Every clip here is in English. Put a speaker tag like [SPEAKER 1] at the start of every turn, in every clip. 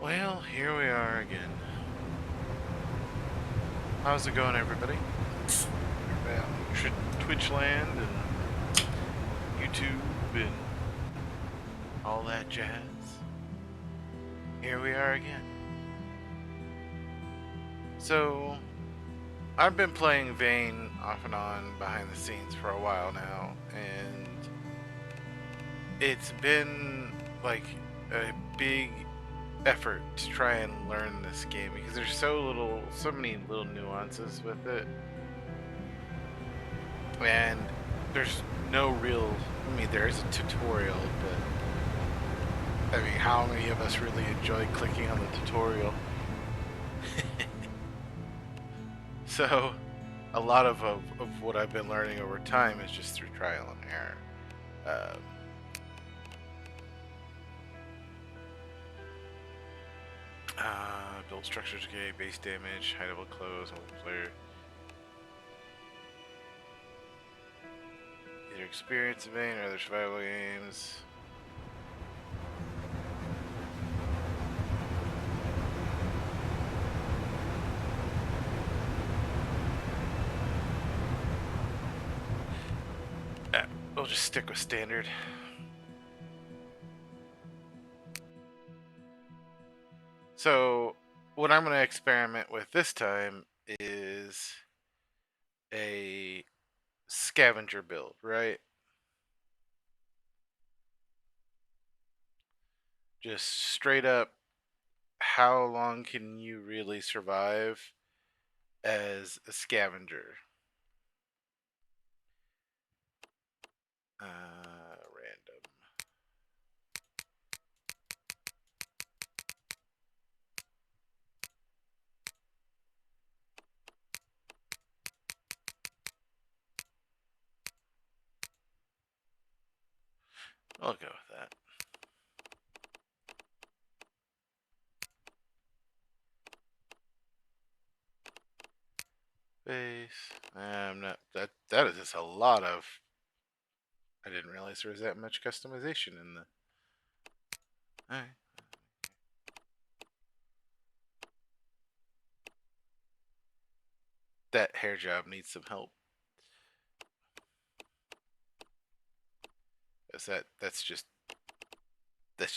[SPEAKER 1] Well, here we are again. How's it going, everybody? Everybody on Twitch land and YouTube and all that jazz. Here we are again. So, I've been playing Vayne off and on behind the scenes for a while now, and it's been like a big effort to try and learn this game because there's so many little nuances with it. And there's no real, I mean, there is a tutorial, but I mean, how many of us really enjoy clicking on the tutorial? So a lot of what I've been learning over time is just through trial and error. um, Build structures, okay, base damage, hideable clothes, multiplayer, either experience in vain or other survival games. We'll just stick with standard. So, what I'm going to experiment with this time is a scavenger build, right? Just straight up, how long can you really survive as a scavenger? Random. I'll go with that. Base. I'm not. That is just a lot of. I didn't realize there was that much customization in the. Alright. That hair job needs some help. That's just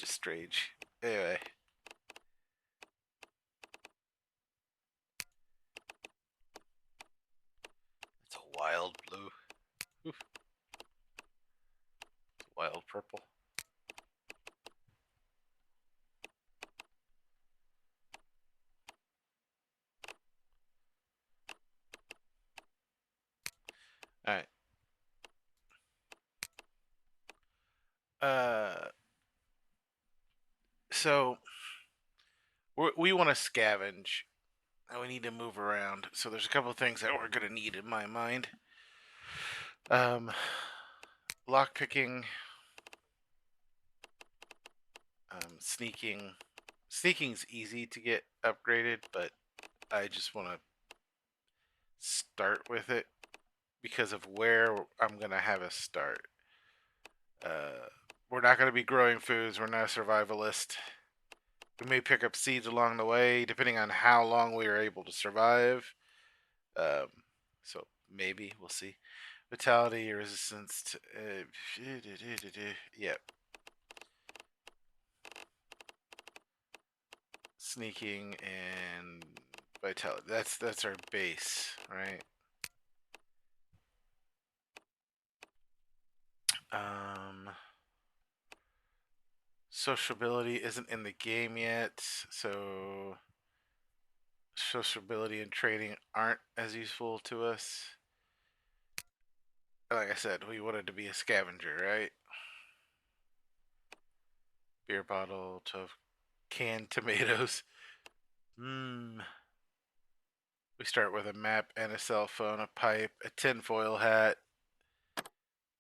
[SPEAKER 1] strange. Anyway. It's a wild blue. Oof. It's wild purple. Alright. Uh so we want to scavenge and we need to move around. So there's a couple of things that we're gonna need in my mind. Um Lock picking, sneaking. Sneaking's easy to get upgraded, but I just want to start with it because of where I'm gonna have a start. We're not gonna be growing foods. We're not a survivalist. We may pick up seeds along the way, depending on how long we are able to survive. Um, so maybe we'll see. Vitality, resistance. Yep. Sneaking and vitality. That's our base, right? Sociability isn't in the game yet, so sociability and trading aren't as useful to us. Like I said, we wanted to be a scavenger, right? Beer bottle, 12 canned tomatoes. Hmm. We start with a map and a cell phone, a pipe, a tinfoil hat,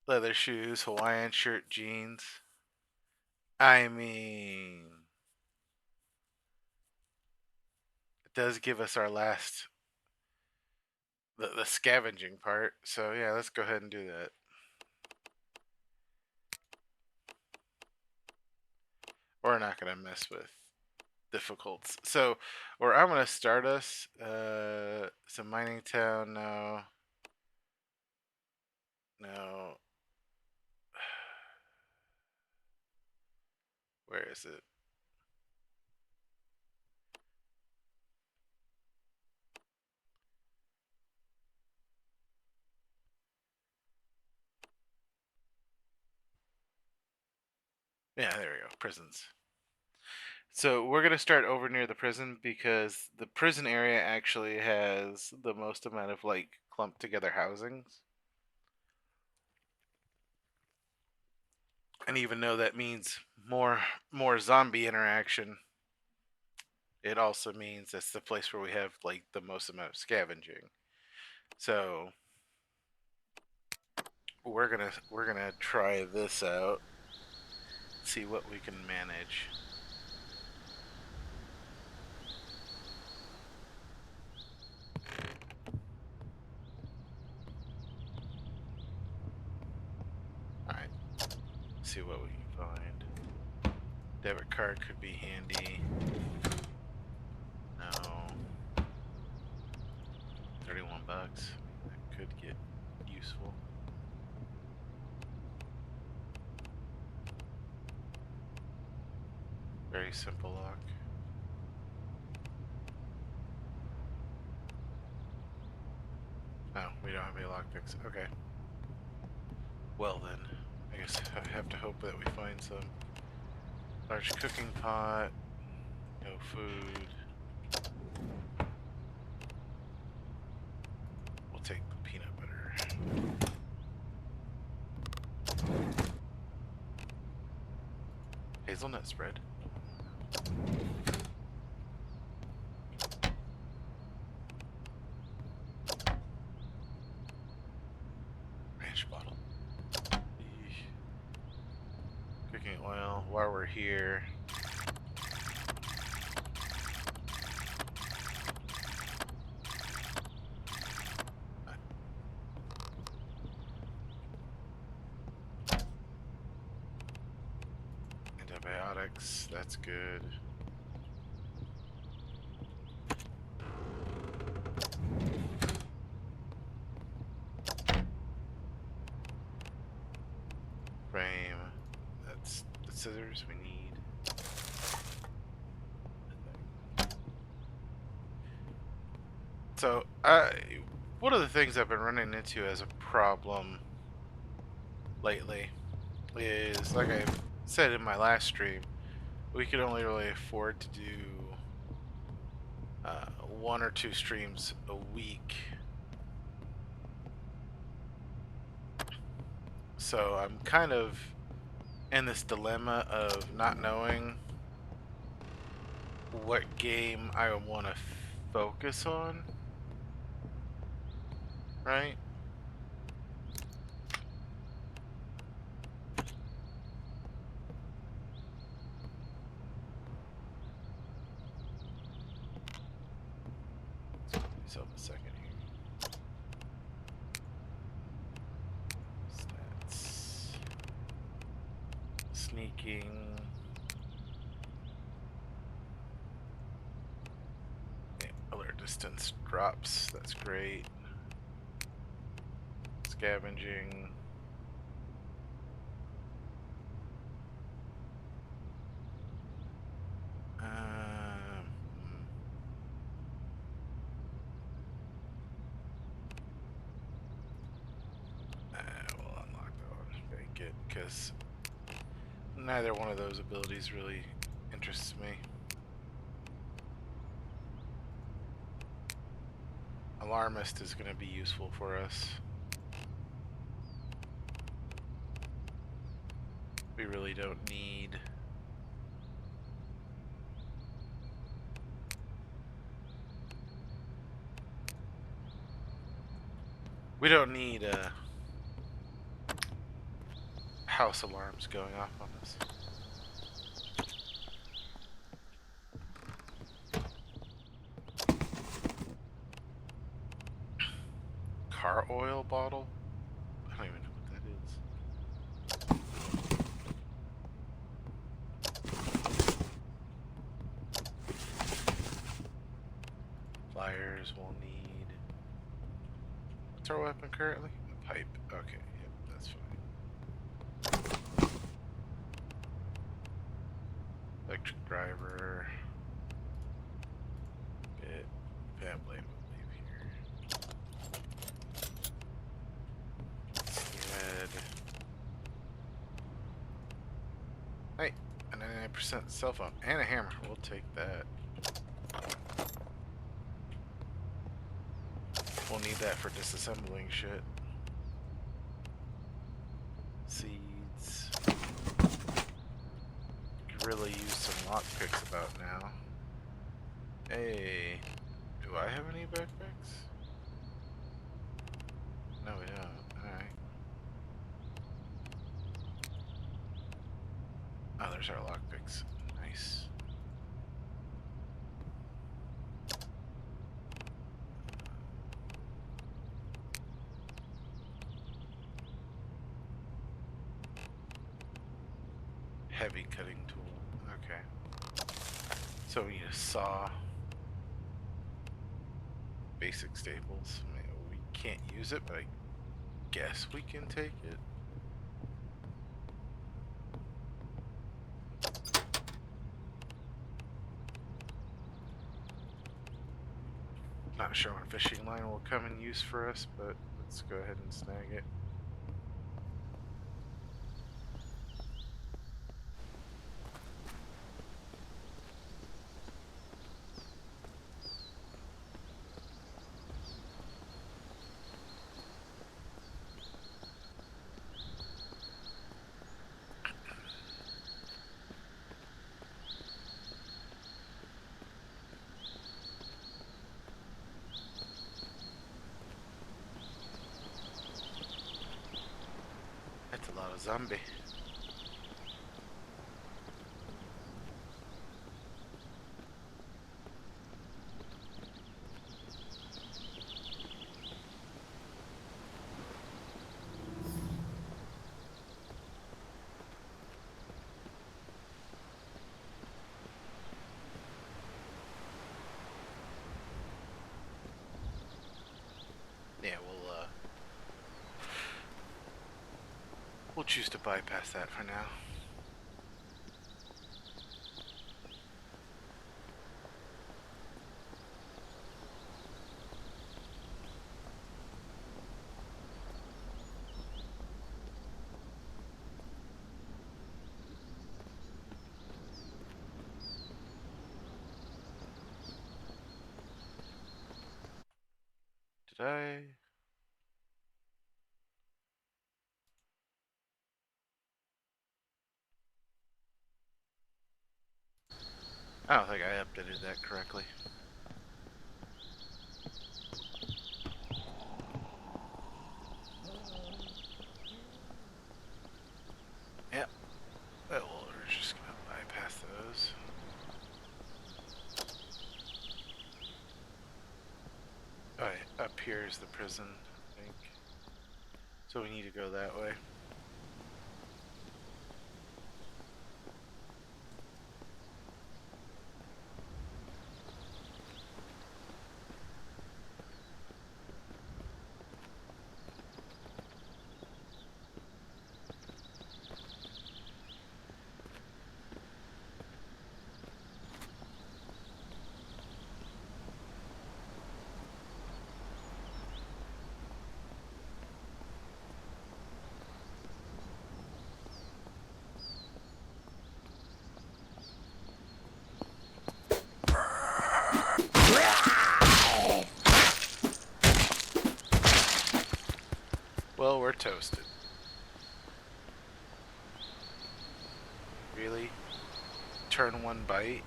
[SPEAKER 1] leather shoes, Hawaiian shirt, jeans. I mean, it does give us our last the scavenging part. So yeah, let's go ahead and do that. We're not gonna mess with difficult. So, or I'm gonna start us. So mining town, no, no. Where is it? Yeah, there we go. Prisons. So we're gonna start over near the prison because the prison area actually has the most amount of like clumped together housings. And even though that means more zombie interaction, it also means that's the place where we have like the most amount of scavenging. So we're gonna try this out, see what we can manage. All right, see what we can find. Debit card could be handy. No, 31 bucks. That could get useful. Very simple lock. Oh, we don't have any lockpicks. Okay. Well then, I guess I have to hope that we find some. Large cooking pot. No food. We'll take the peanut butter. Hazelnut spread. Ranch bottle. Eesh. Cooking oil. While we're here, antibiotics. That's good. Frame. That's the scissors we need. So, one of the things I've been running into as a problem lately is, like I said in my last stream, we could only really afford to do 1 or 2 streams a week. So I'm kind of in this dilemma of not knowing what game I want to focus on, right? Let's give myself a second here. Stats. Sneaking. Yeah, alert distance drops. That's great. Scavenging. We'll unlock that one. Bank it, because neither one of those abilities really interests me. Alarmist is going to be useful for us. We really don't need... We don't need house alarms going off on us. Car oil bottle? I don't even know what that is. pliers we'll need. What's our weapon currently? A pipe. Okay, yep, that's fine. Electric driver. Bit. Family, we'll leave here. Red. Hey, a 99% cell phone and a hammer. We'll take that. We'll need that for disassembling shit. Seeds. Could really use some lockpicks about now. Hey, do I have any backpacks? No, we don't. Alright. Oh, there's our lockpicks. Nice. Heavy cutting tool. Okay. So we need a saw. Basic staples. I mean, we can't use it, but I guess we can take it. Not sure when fishing line will come in use for us, but let's go ahead and snag it. That's a lot of zombie. Yeah, we'll choose to bypass that for now. Did I? I don't think I updated that correctly. Yep. Well, we're just gonna bypass those. Alright, up here is the prison, I think. So we need to go that way. Well, we're toasted. Really? Turn one bite?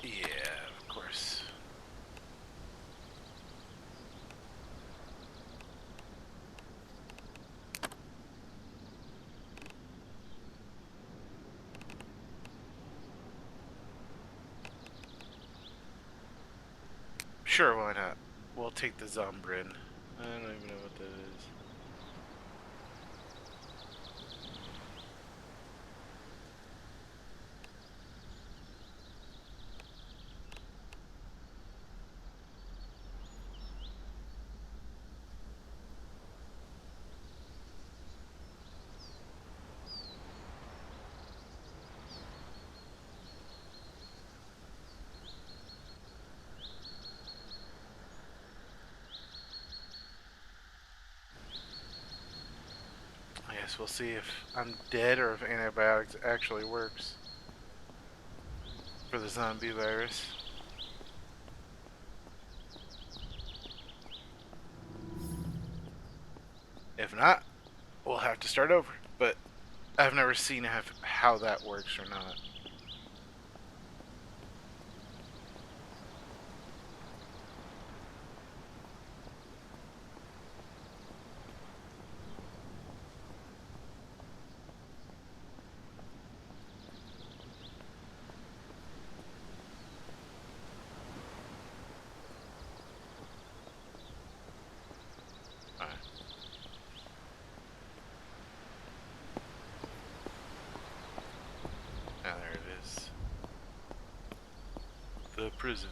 [SPEAKER 1] Yeah, of course. Sure, why not? We'll take the Zombrin. I don't even know what that is. I guess we'll see if I'm dead or if antibiotics actually works for the zombie virus. If not, we'll have to start over. But I've never seen how that works or not. Alright. Ah, there it is. The prison.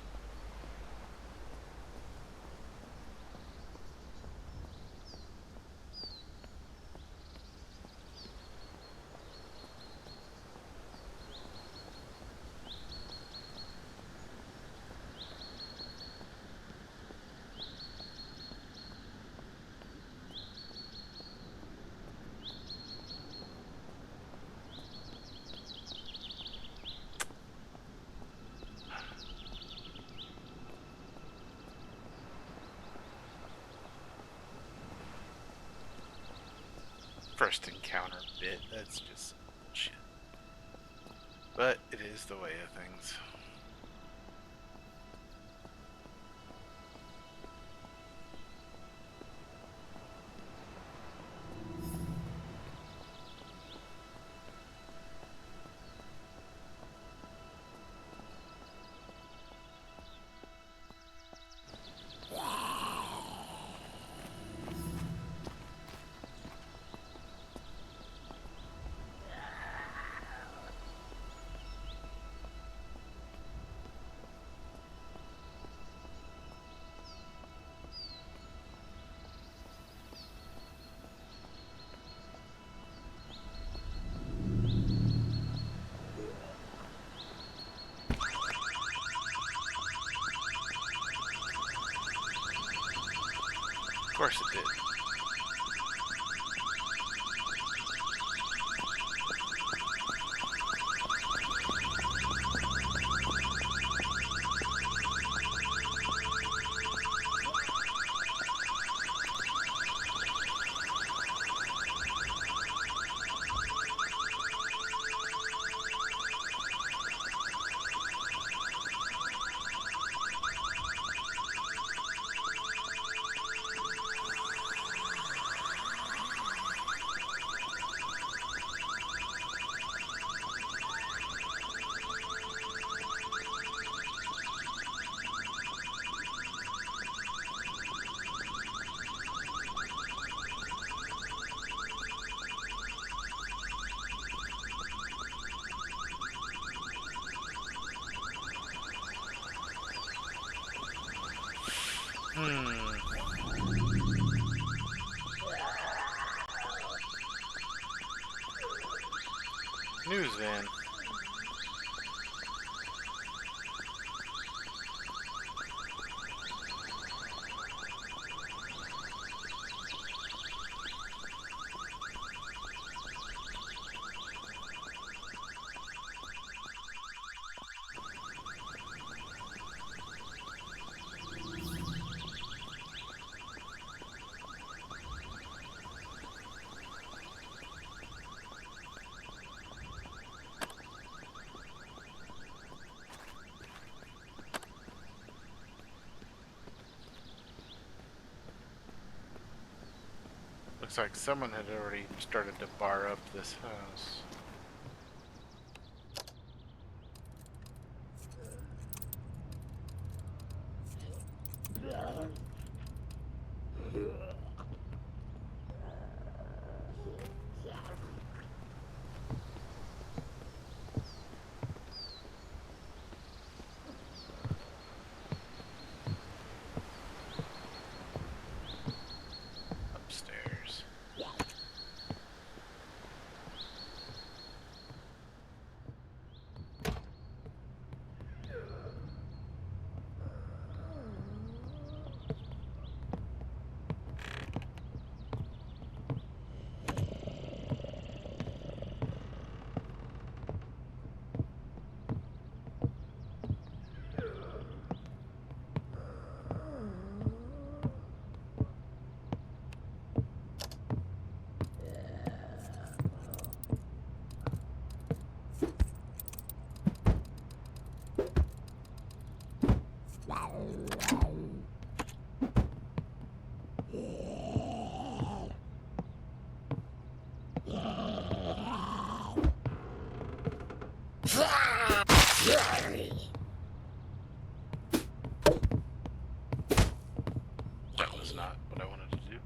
[SPEAKER 1] First encounter bit, that's just bullshit. But it is the way of things. Of course it did. News van. Looks like someone had already started to bar up this house. That was not what I wanted to do.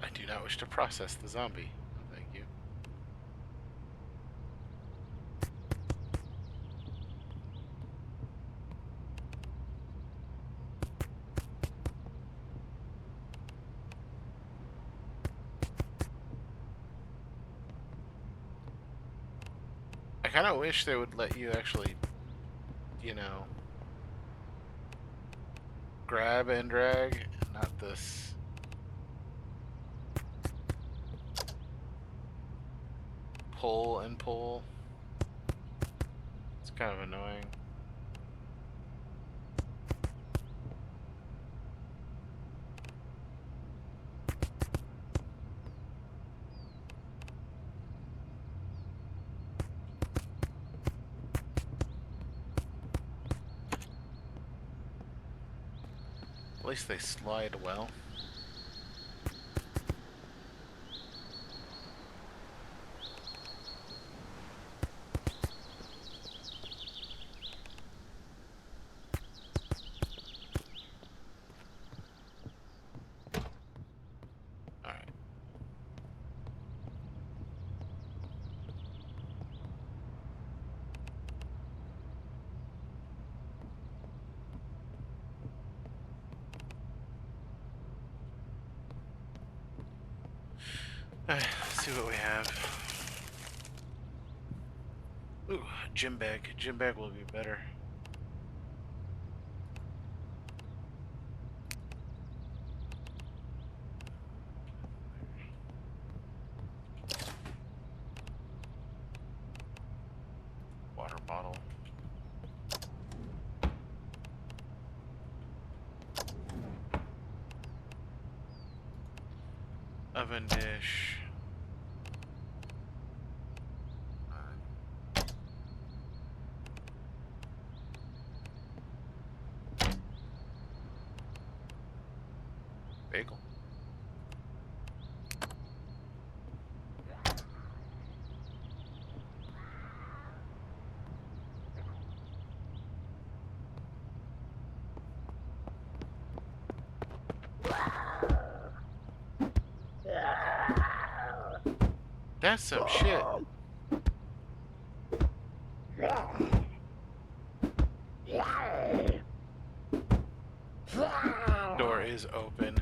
[SPEAKER 1] I do not wish to process the zombie. Thank you. I kind of wish they would let you actually, you know, grab and drag, not this. Pull and pull. It's kind of annoying. At least they slide well. Alright. Alright, let's see what we have. Ooh, gym bag. Gym bag will be better. Water bottle. Oven dish. Bagel. That's some shit. Door is open.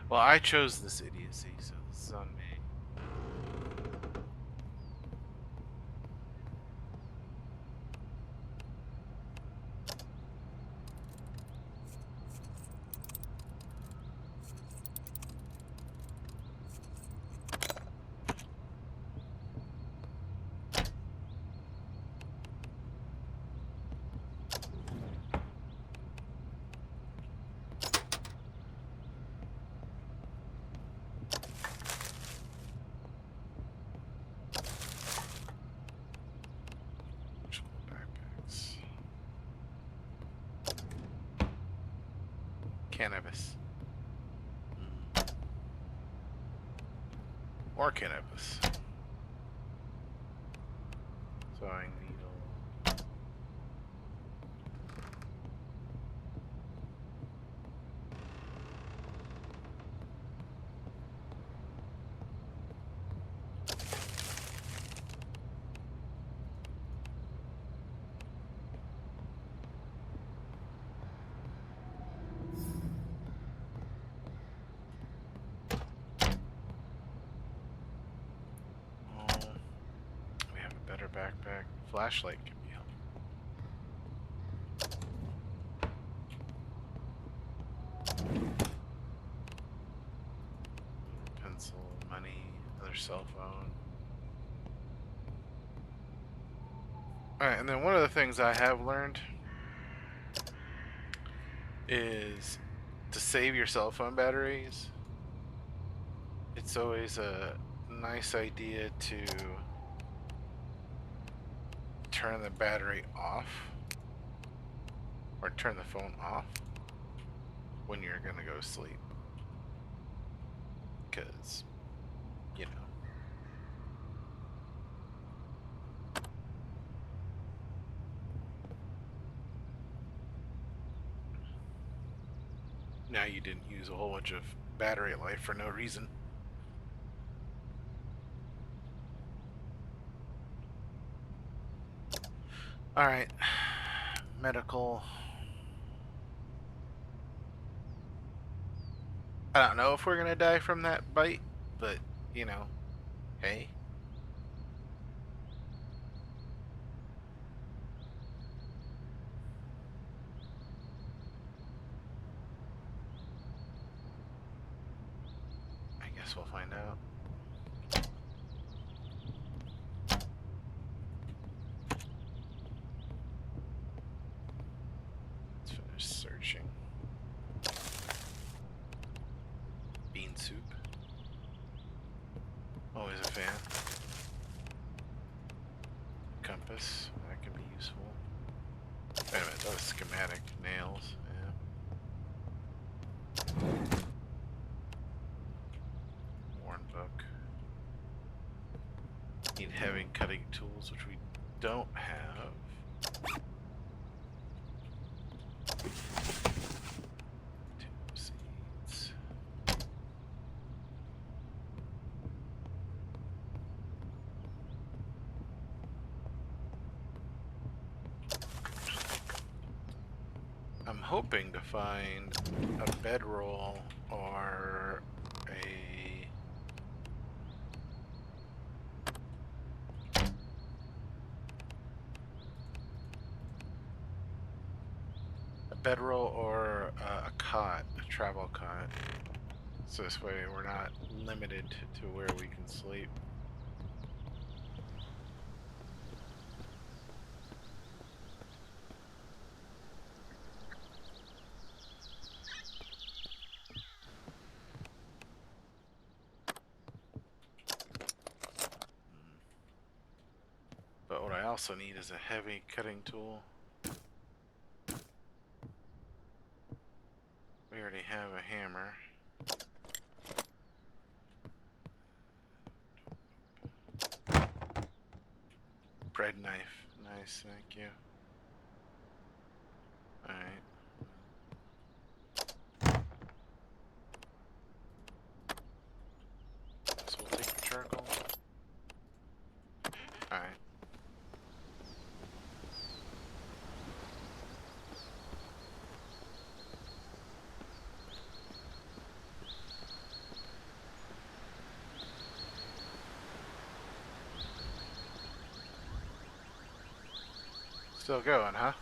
[SPEAKER 1] Well, I chose this idiocy, so this is on me. Backpacks. Cannabis. More cannabis. Sewing needle. Flashlight can be helpful. Pencil, money, another cell phone. Alright, and then one of the things I have learned is to save your cell phone batteries. It's always a nice idea to turn the battery off or turn the phone off when you're gonna go to sleep, because you know now you didn't use a whole bunch of battery life for no reason. Alright, medical. I don't know if we're gonna die from that bite, but you know, hey. I guess we'll find out. Let's finish searching. Bean soup. Always a fan. Compass, that can be useful. Wait a minute, that was schematic. Nails, yeah. Worn book. Need heavy cutting tools, which we don't have. Tube seeds. I'm hoping to find a bedroll or a bedroll or a cot, a travel cot. So this way we're not limited to where we can sleep. But what I also need is a heavy cutting tool. We already have a hammer. Bread knife. Nice, thank you. Alright. So we'll take the charcoal. Alright. Still going, huh?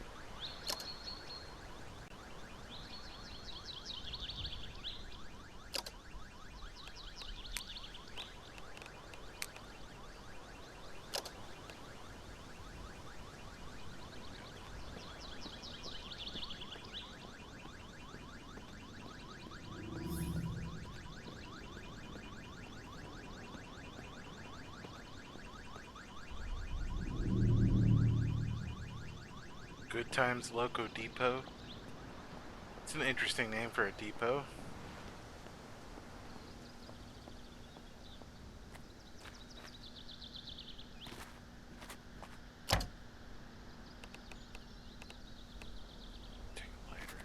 [SPEAKER 1] Good Times Loco Depot. It's an interesting name for a depot. Take a lighter.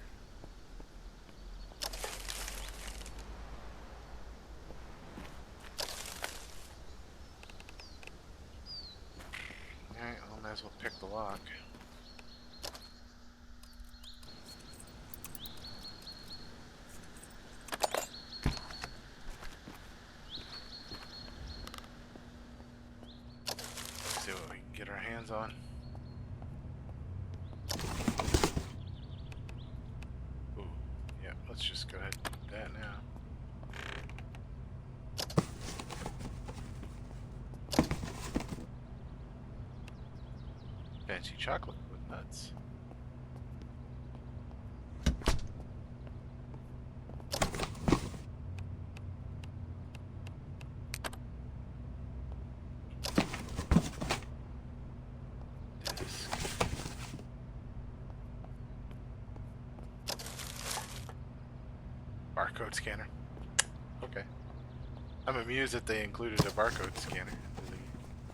[SPEAKER 1] Alright, well, might as well pick the lock. See what we can get our hands on. fancy chocolate with nuts. Barcode scanner. Okay. I'm amused that they included a barcode scanner.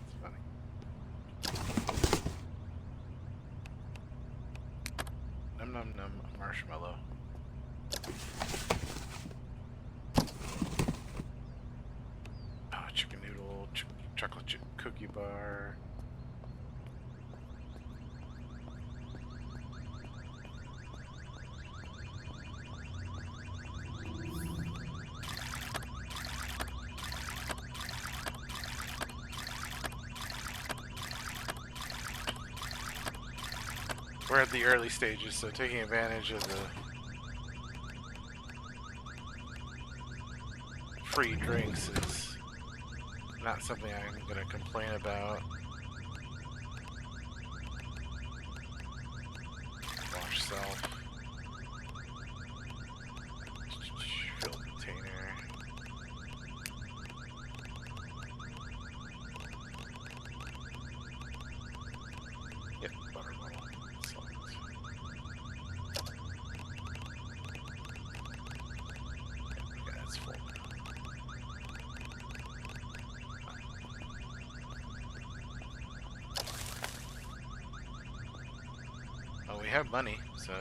[SPEAKER 1] It's funny. Num num num marshmallow. Oh, chicken noodle, chocolate chip cookie bar. We're at the early stages, so taking advantage of the free drinks is not something I'm going to complain about. Wash self. Fill container. Yep, butter bottle. Salt. Okay, that's full. Oh, we have money, so...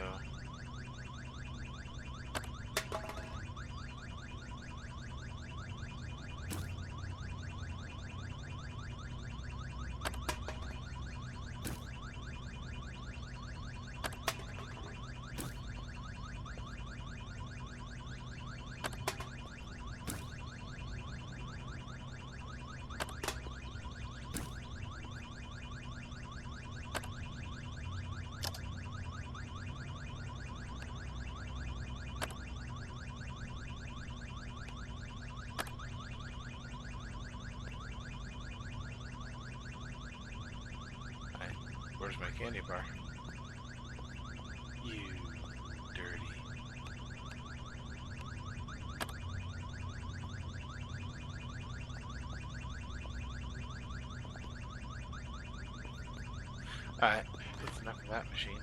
[SPEAKER 1] Where's my candy bar? You dirty. Alright, that's enough of that machine.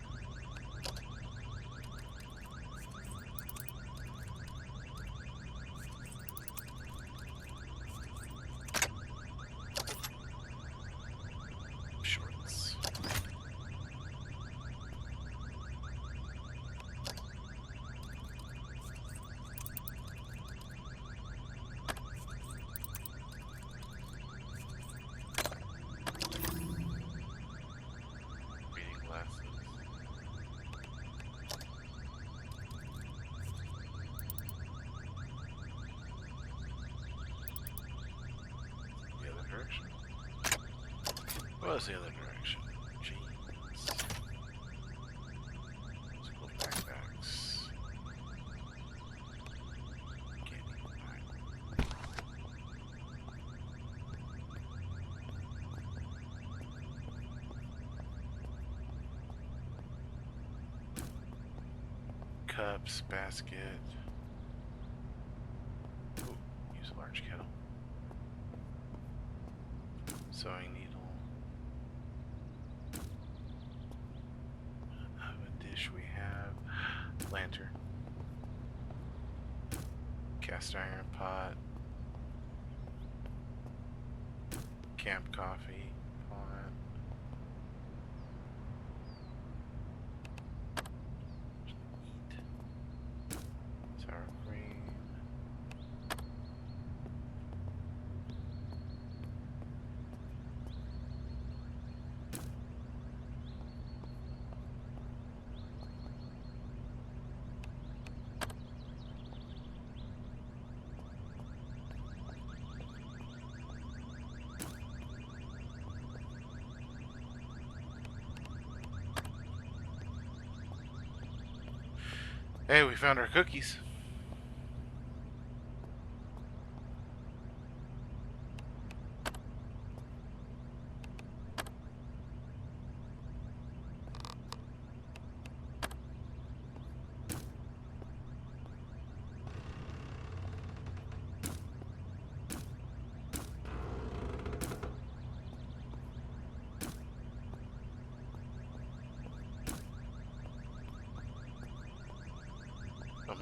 [SPEAKER 1] Shorts. Reading glasses. The other direction. What was the other direction? Jeans. School backpacks. Candy. Alright. Cups, basket. Ooh, use a large kettle. Sewing needle. Oven dish we have. Lantern. Cast iron pot. Camp coffee pot. Sour cream. Hey, we found our cookies.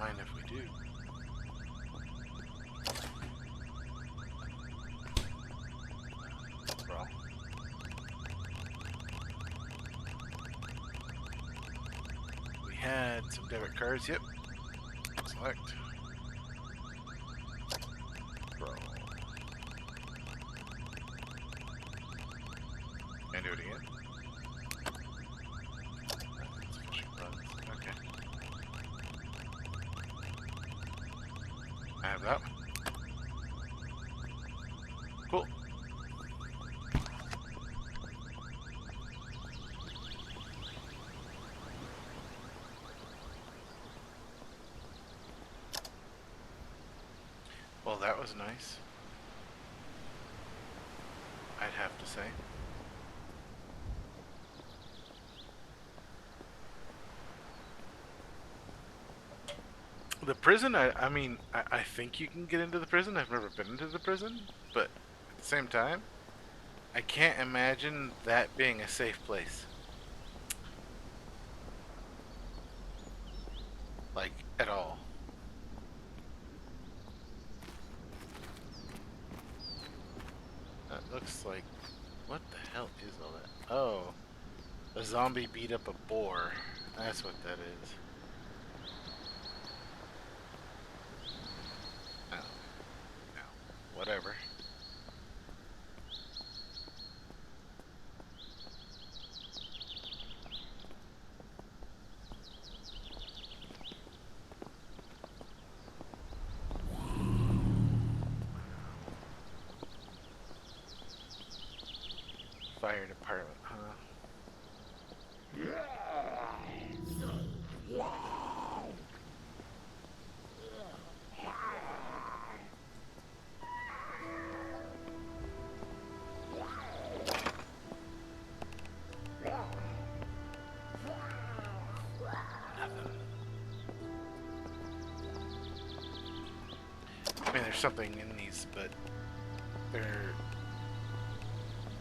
[SPEAKER 1] mind if we do. Well. We had some debit cards, yep. Select. Roll. And do it again. Okay. I have that one. Cool. Well, that was nice. I'd have to say. The prison, I mean, I think you can get into the prison. I've never been into the prison, but at the same time, I can't imagine that being a safe place. Like, at all. That looks like... What the hell is all that? Oh. A zombie beat up a boar. That's what that is. No. No. Whatever. Fire department, huh? I mean, there's something in these, but they're...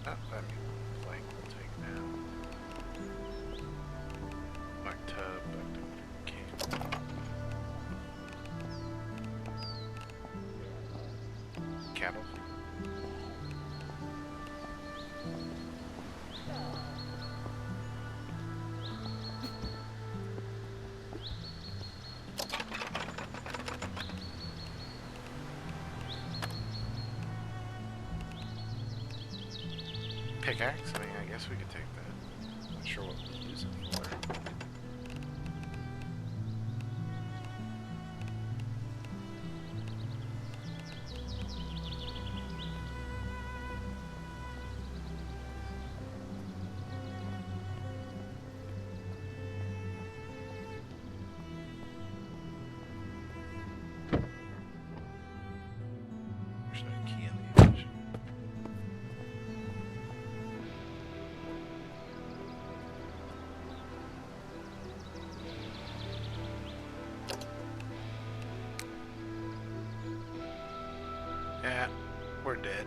[SPEAKER 1] Oh, I mean, blank will take now. Black tub, black tub, cattle. Pickaxe? I mean, I guess we could take that. Not sure what we use it for. There's no key in the image. Yeah, we're dead.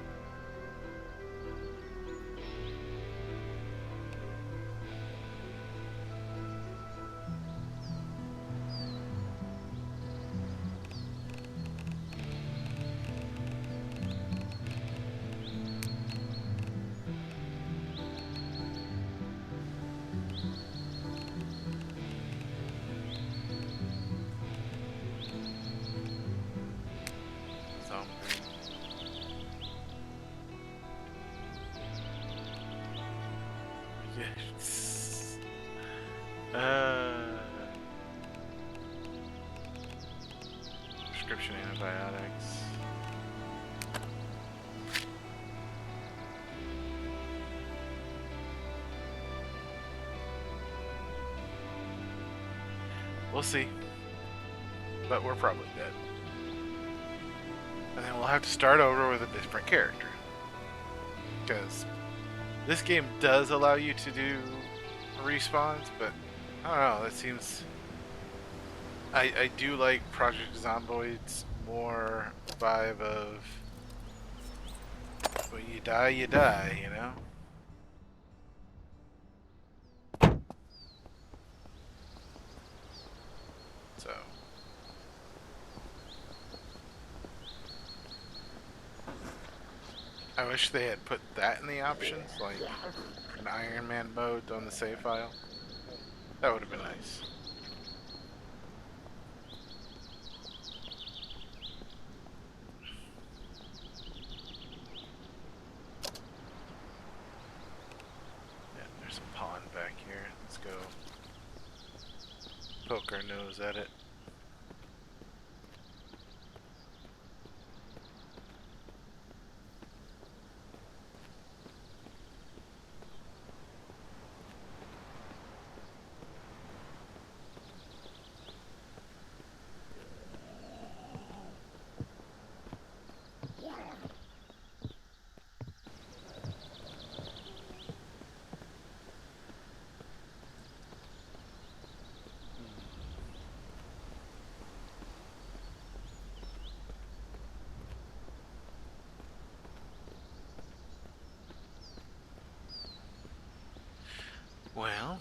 [SPEAKER 1] Yes. Prescription antibiotics. We'll see. But we're probably dead. And then we'll have to start over with a different character. Because this game does allow you to do respawns, but I don't know, that seems... I do like Project Zomboid's more vibe of when you die, you know? So, wish they had put that in the options, like an Iron Man mode on the save file. That would have been nice. Yeah, there's a pond back here. Let's go poke our nose at it. Well,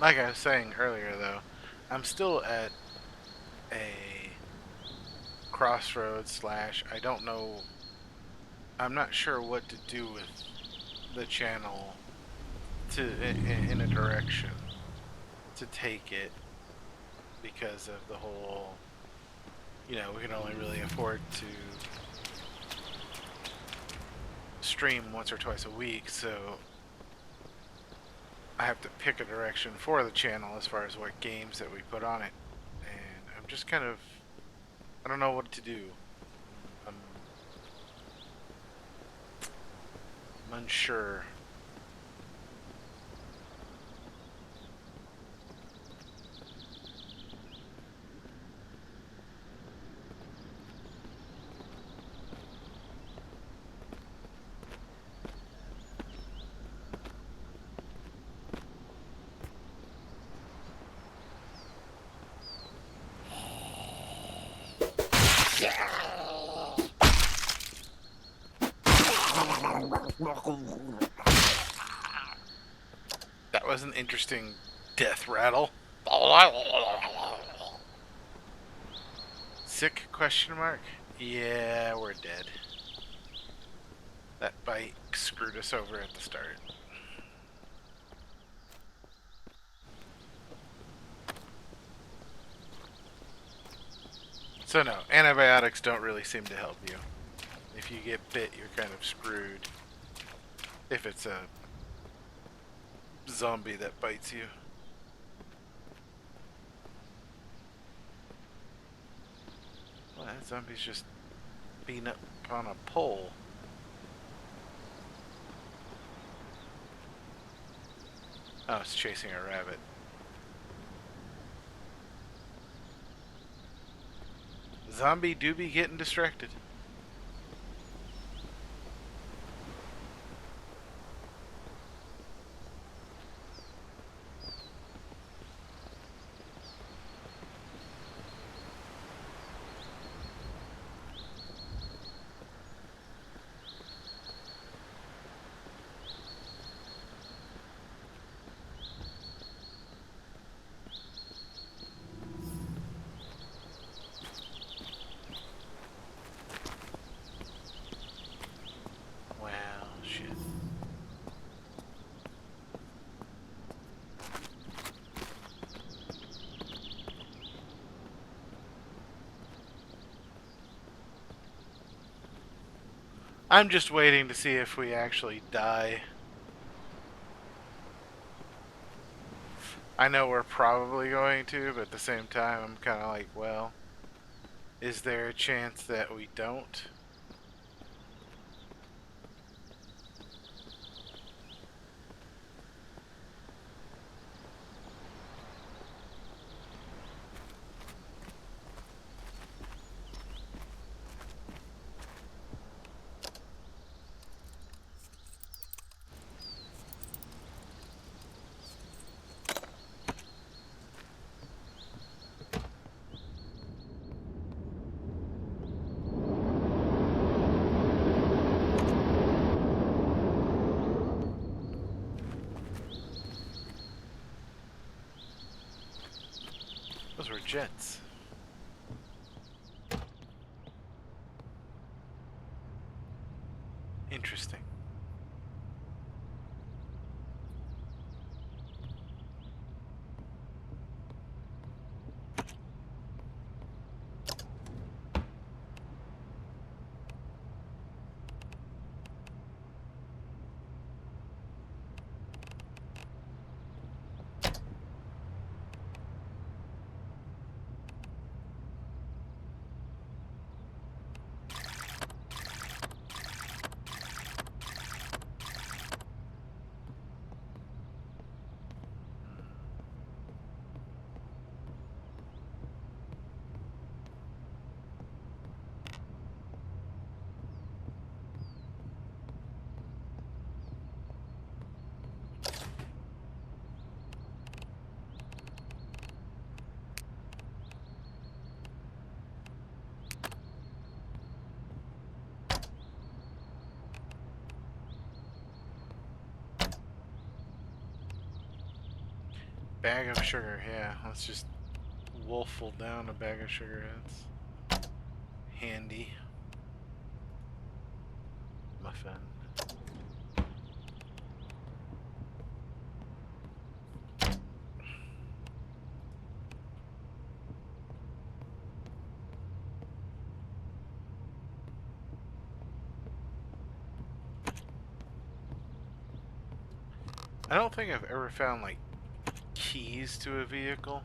[SPEAKER 1] like I was saying earlier, though, I'm still at a crossroads slash I don't know. I'm not sure what to do with the channel in a direction to take it because of the whole. We can only really afford to stream once or twice a week, so I have to pick a direction for the channel as far as what games that we put on it. And I'm just kind of, I don't know what to do. I'm unsure. That was an interesting death rattle. Sick question mark? Yeah, we're dead. That bite screwed us over at the start. So no, antibiotics don't really seem to help you. If you get bit, you're kind of screwed. If it's a zombie that bites you. Well, that zombie's just beating up on a pole. Oh, it's chasing a rabbit. Zombie do be getting distracted. Wow, shit. I'm just waiting to see if we actually die. I know we're probably going to, but at the same time, I'm kind of like, well, is there a chance that we don't? Those were jets. Interesting. Bag of sugar, yeah. Let's just wolfle down a bag of sugar heads. Handy. Muffin. I don't think I've ever found, like, keys to a vehicle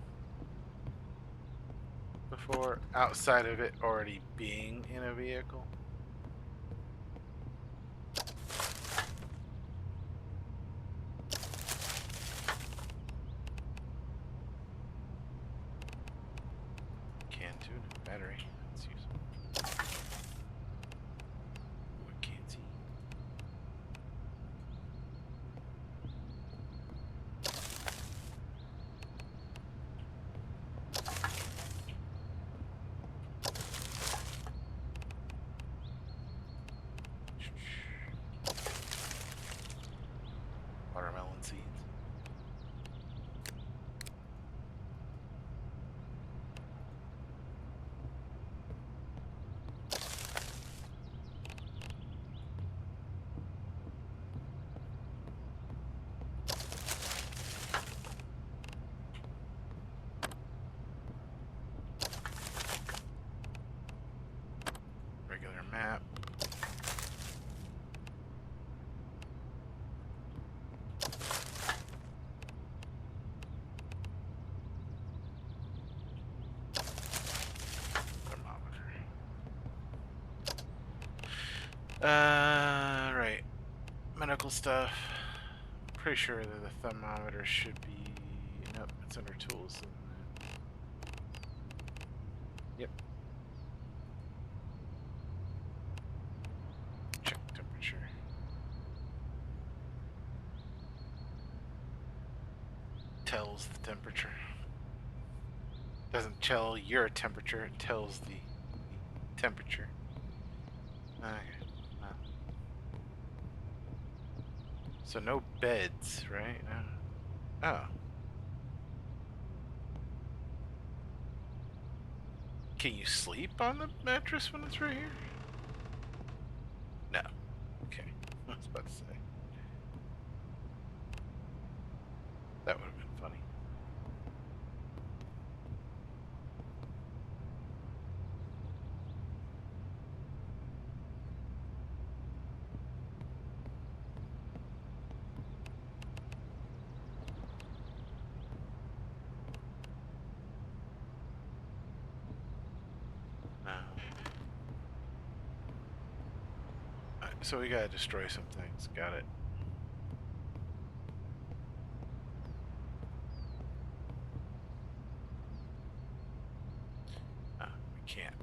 [SPEAKER 1] before, outside of it already being in a vehicle. Can tune battery. Let's use it. Ooh, I can't see. Watermelon seeds. Regular map. Thermometer. Right. Medical stuff. Pretty sure that the thermometer should be. Nope, it's under tools. Yep. Check temperature. Tells the temperature. Doesn't tell your temperature, it tells the temperature. Okay. Well. So no beds, right? Oh. Can you sleep on the mattress when it's right here? No. Okay. I was about to say. That would have been funny. No. Alright, so we gotta destroy some things. Got it. We can't.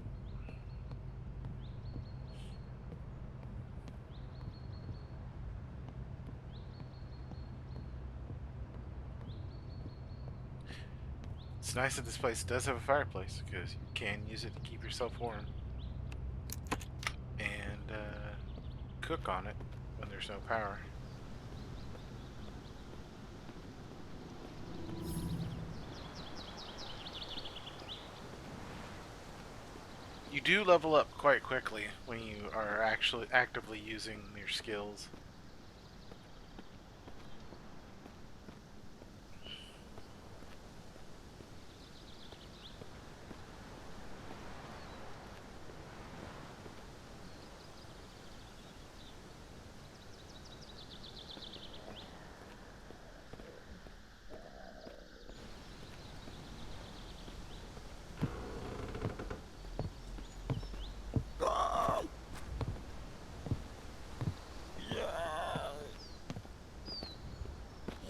[SPEAKER 1] It's nice that this place does have a fireplace because you can use it to keep yourself warm and cook on it when there's no power. You do level up quite quickly when you are actually actively using your skills.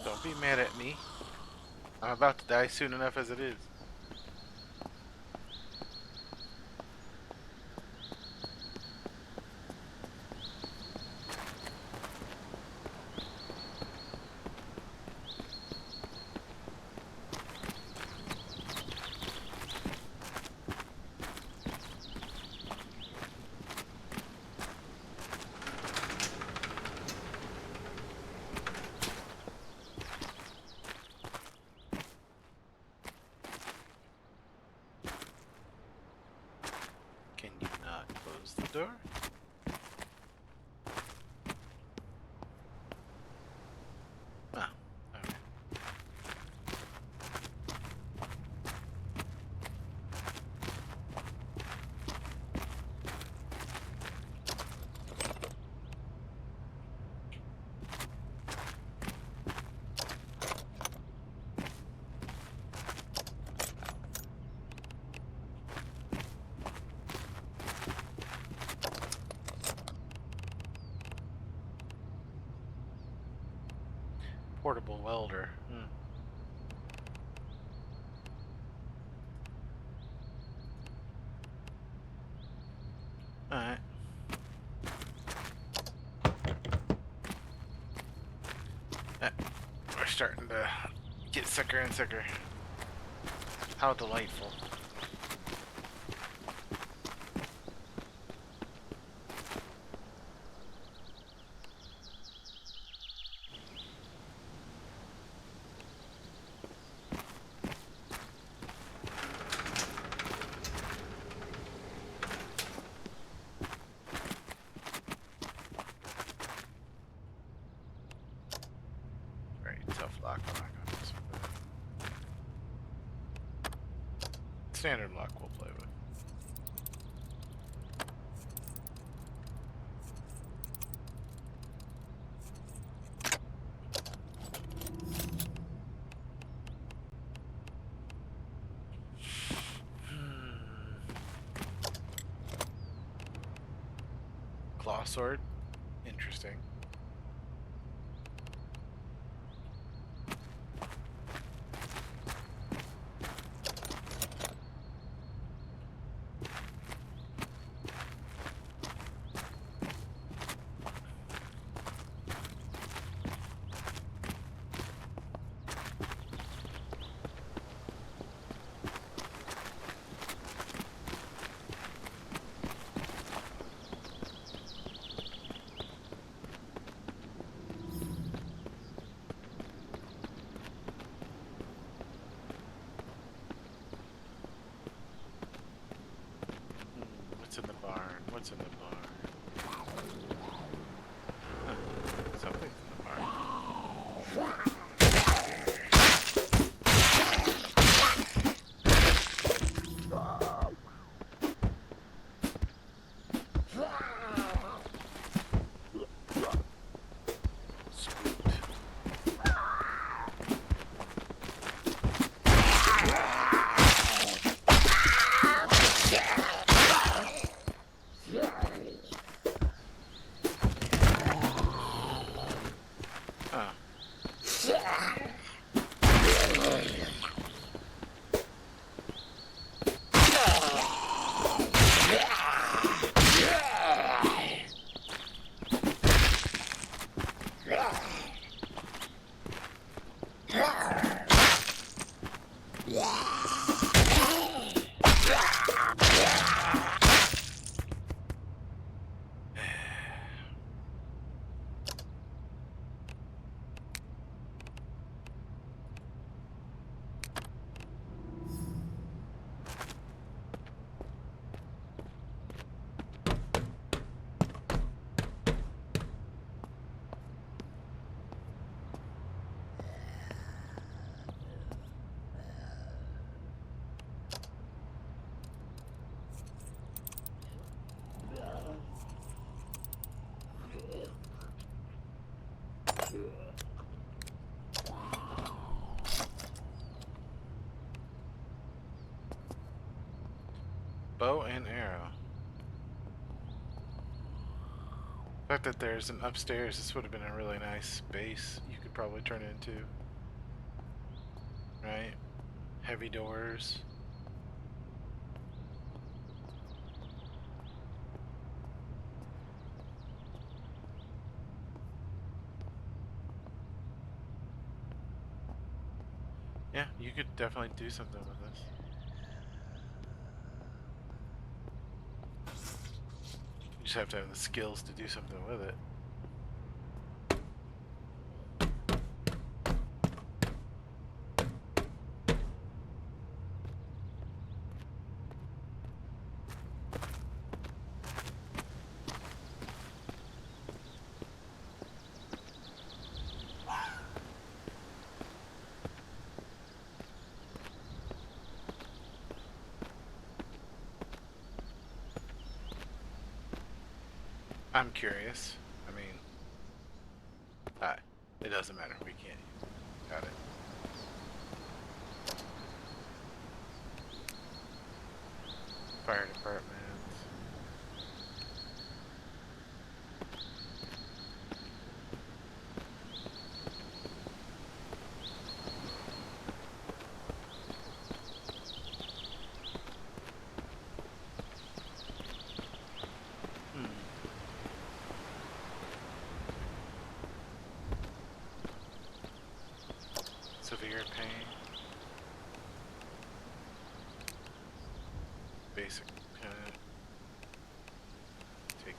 [SPEAKER 1] Don't be mad at me. I'm about to die soon enough as it is. Can you not close the door? Ah, okay. Portable welder. Alright. We're starting to get sicker and sicker. How delightful. Very tough lock on this one. Standard lock we'll play with. Claw sword. Interesting. What's in the barn? What's in the barn? Huh. Something's in the barn. Sweet. Bow and arrow. The fact that there's an upstairs, this would have been a really nice base you could probably turn it into. Right? Heavy doors. Yeah, you could definitely do something with this. You just have to have the skills to do something with it. I'm curious. I mean, it doesn't matter. We can't use it. Got it. Fire department. Severe pain. Basic take.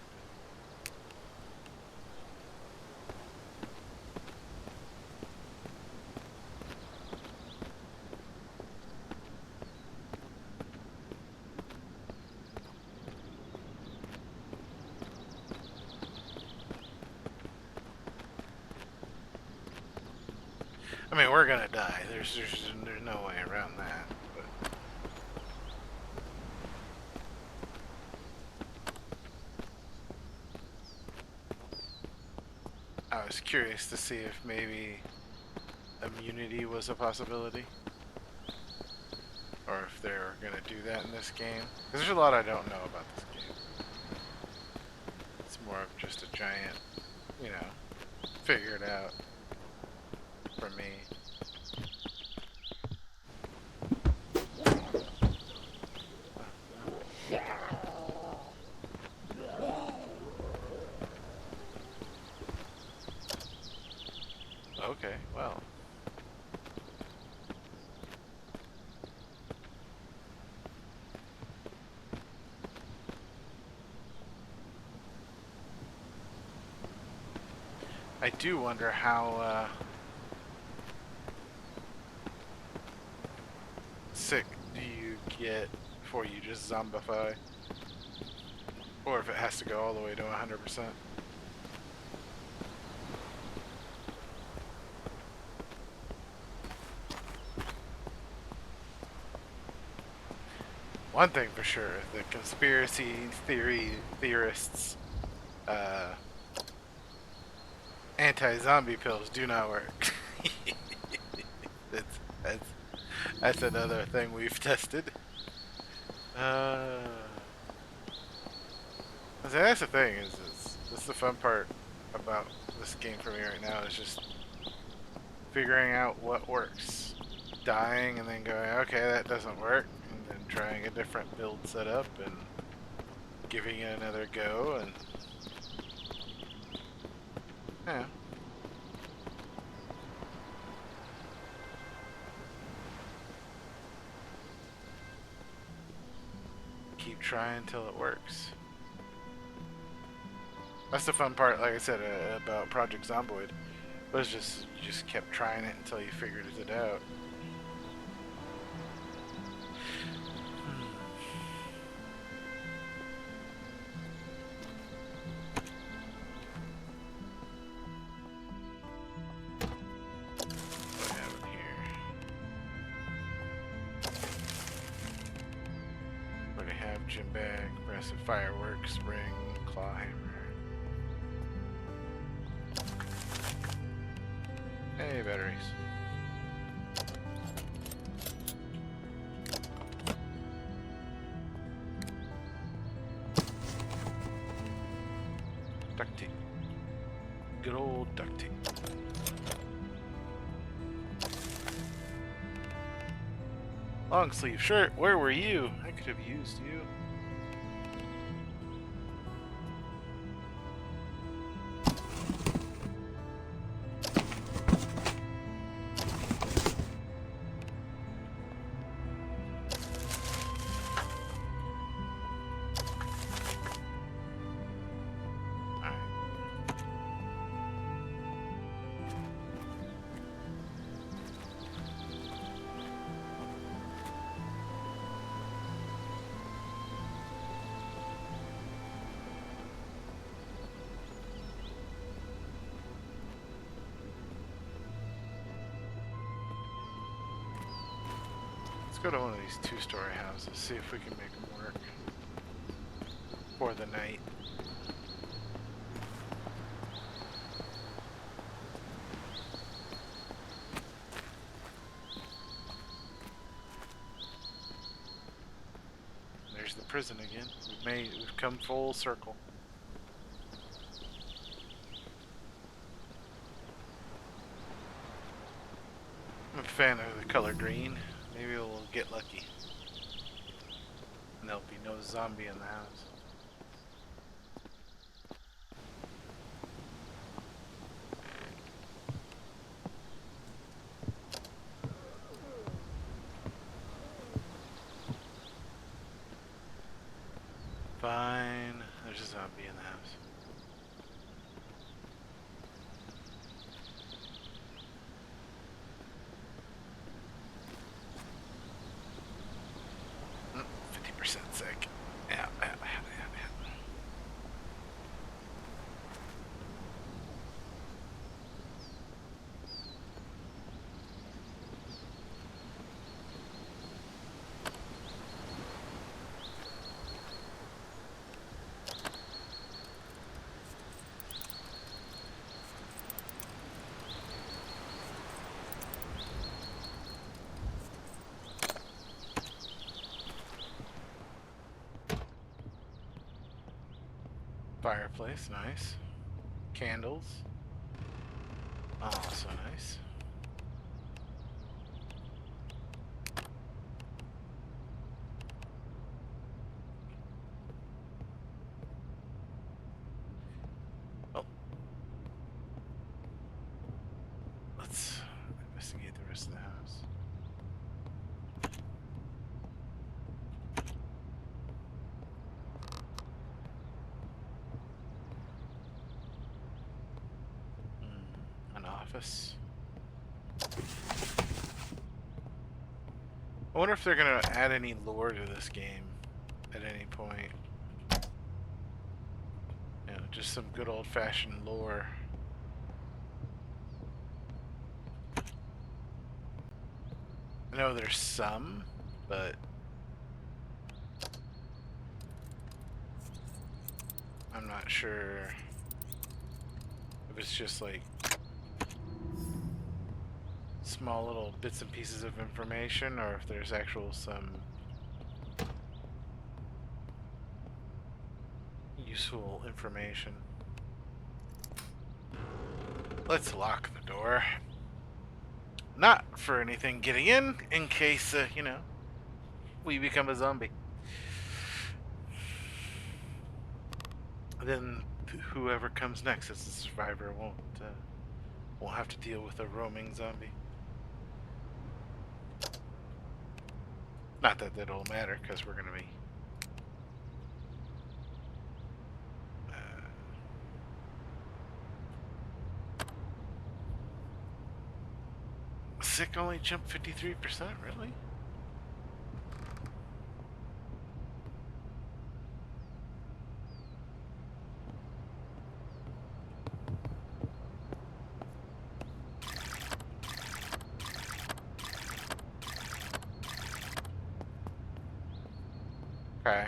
[SPEAKER 1] I mean, we're gonna die. There's no way around that. But I was curious to see if maybe immunity was a possibility, or if they're gonna do that in this game. Because there's a lot I don't know about this game. It's more of just a giant, you know, figure it out for me. Okay, well. I do wonder how sick do you get before you just zombify? Or if it has to go all the way to 100%. One thing for sure, the conspiracy theorists, anti-zombie pills do not work. that's another thing we've tested. That's the thing is that's the fun part about this game for me right now is just figuring out what works. Dying and then going, okay, that doesn't work, and then trying a different build setup and giving it another go, and yeah. Keep trying until it works. That's the fun part, like I said, about Project Zomboid. Was just you just kept trying it until you figured it out. What do I have in here? What do I have? Gym bag, aggressive fireworks, ring, claw hammer. Hey, batteries. Duct tape. Good old duct tape. Long sleeve shirt. Where were you? I could have used you. Go to one of these two-story houses, see if we can make them work for the night. There's the prison again. We've come full circle. I'm a fan of the color green. Maybe we'll get lucky. And there'll be no zombie in the house. Fine. There's a zombie in the house. Sick. Yeah. Fireplace, nice. Candles. Also nice. Oh. Let's investigate the rest of the house. An office. I wonder if they're gonna add any lore to this game at any point. You know, just some good old-fashioned lore. I know there's some, but I'm not sure if it's just like small little bits and pieces of information, or if there's some useful information. Let's lock the door. Not for anything getting in case, you know, we become a zombie. Then whoever comes next as a survivor won't have to deal with a roaming zombie. Not that that'll matter, because we're gonna be sick. Only jumped 53%, really? Okay.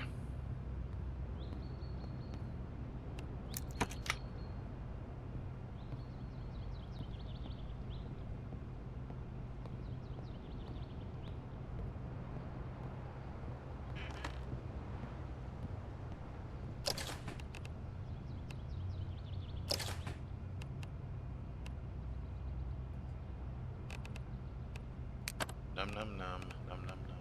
[SPEAKER 1] Num num num num num num.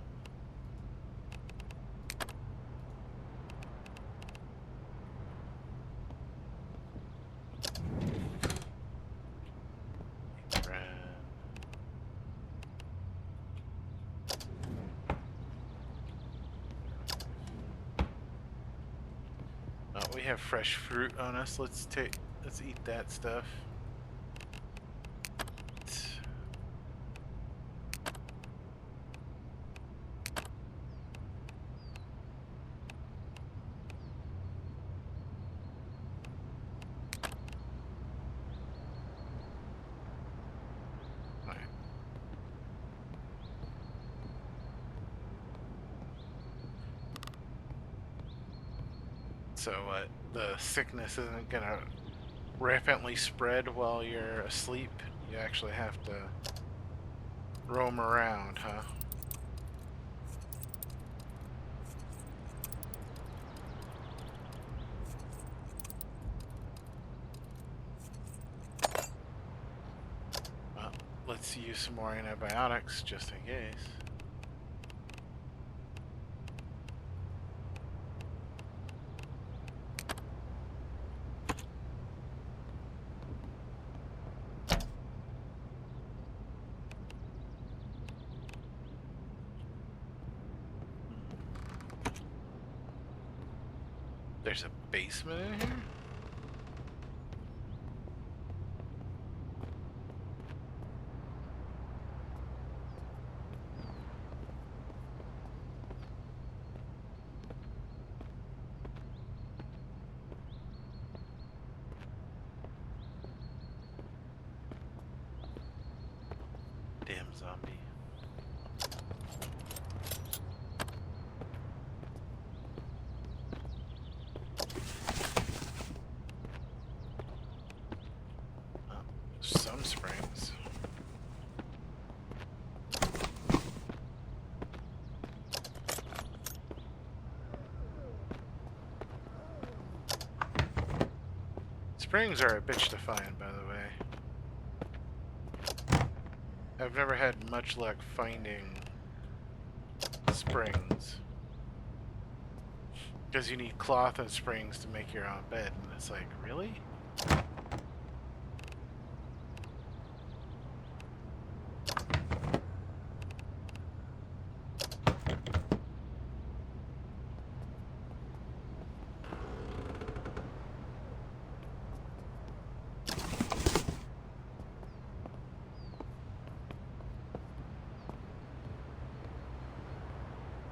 [SPEAKER 1] Oh, we have fresh fruit on us. Let's eat that stuff. So the sickness isn't gonna rapidly spread while you're asleep. You actually have to roam around, huh? Well, let's use some more antibiotics just in case. There's a basement in here? Damn zombie. Oh, some springs. Springs are a bitch to find, by the way. I've never had much luck finding springs. Because you need cloth and springs to make your own bed, and it's like, really?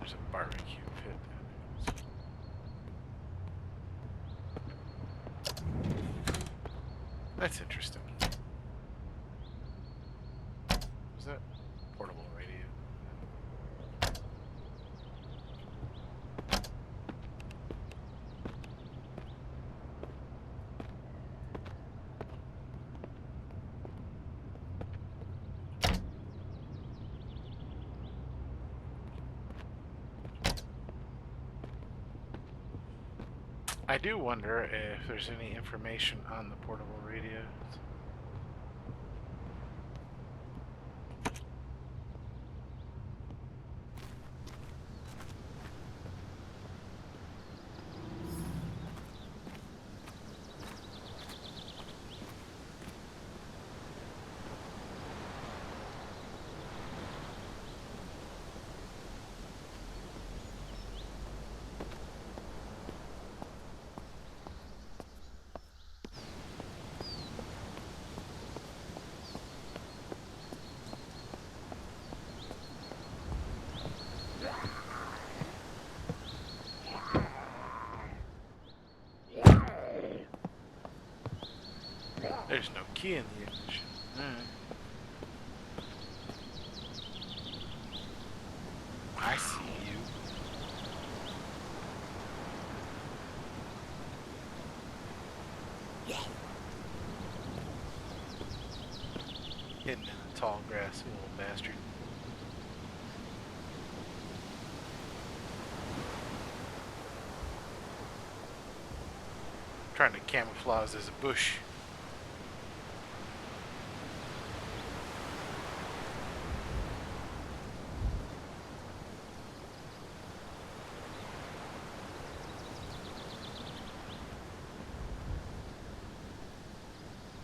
[SPEAKER 1] There's a barbecue pit. That's interesting. Is that portable radio? I do wonder if there's any information on the portable radios. There's no key in the ignition. Alright. I see you. Hidden in the tall grass, you little bastard. Trying to camouflage as a bush.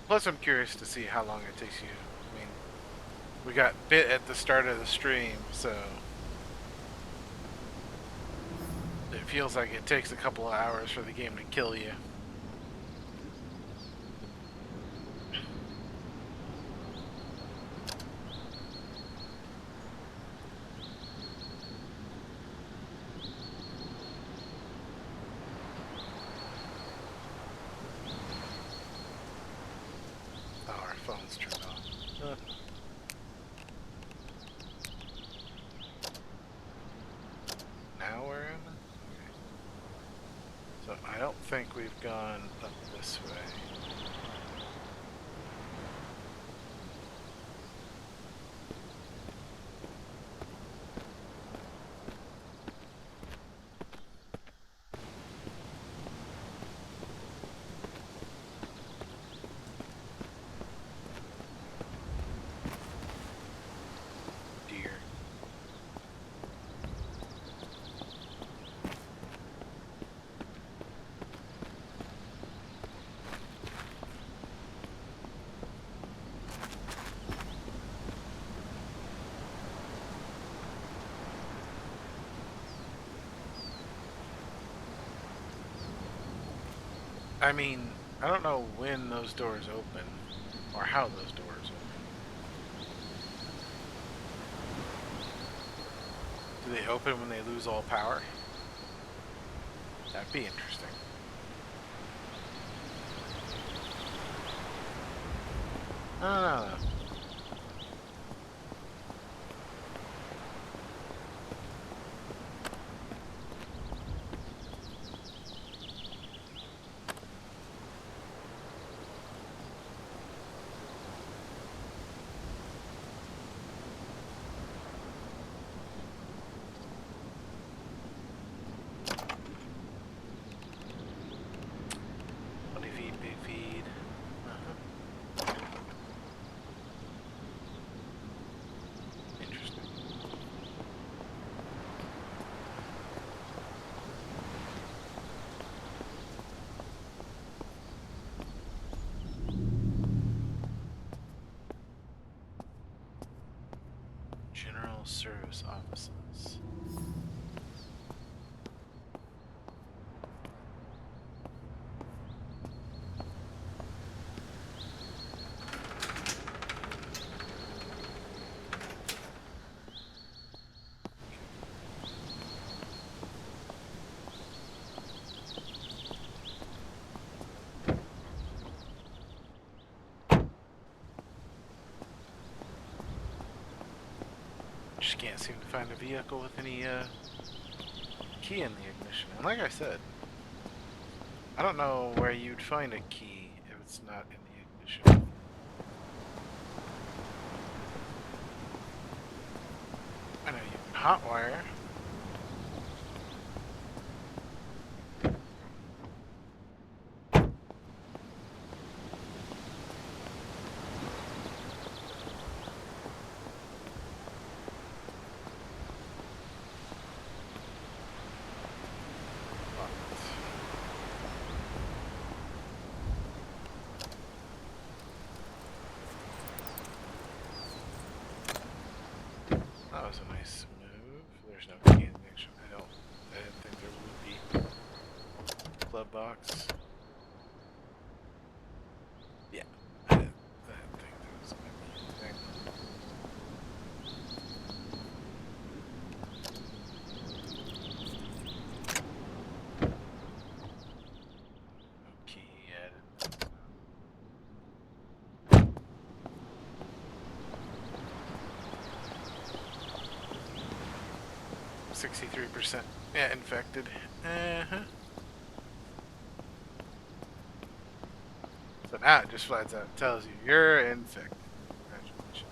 [SPEAKER 1] Plus, I'm curious to see how long it takes you. I mean, we got bit at the start of the stream, so it feels like it takes a couple of hours for the game to kill you. Oh, our phone's turned off. Now we're in? Okay. So I don't think we've gone up this way. Dear. I mean, I don't know when those doors open or how those doors open. Do they open when they lose all power? That'd be interesting. No. Big feed. Interesting. General Service Offices. Just can't seem to find a vehicle with any key in the ignition. And like I said, I don't know where you'd find a key if it's not in the ignition. I know you can hotwire. That was a nice move. There's no key in the ignition. I didn't think there would be. Glove box. Yeah. I didn't think there was going to be anything. No key added. 63%. Yeah, infected. So now it just flat out tells you you're infected. Congratulations.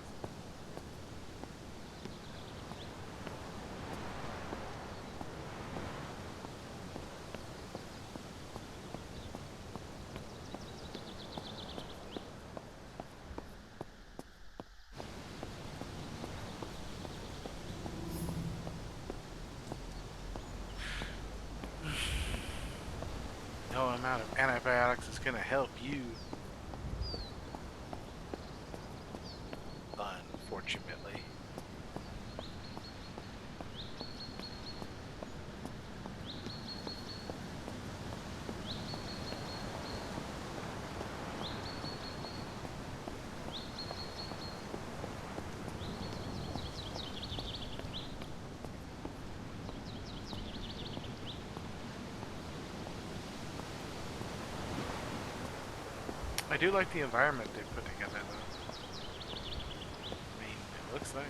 [SPEAKER 1] No amount of antibiotics is gonna help you. unfortunately. I do like the environment they put together, though. I mean, it looks nice.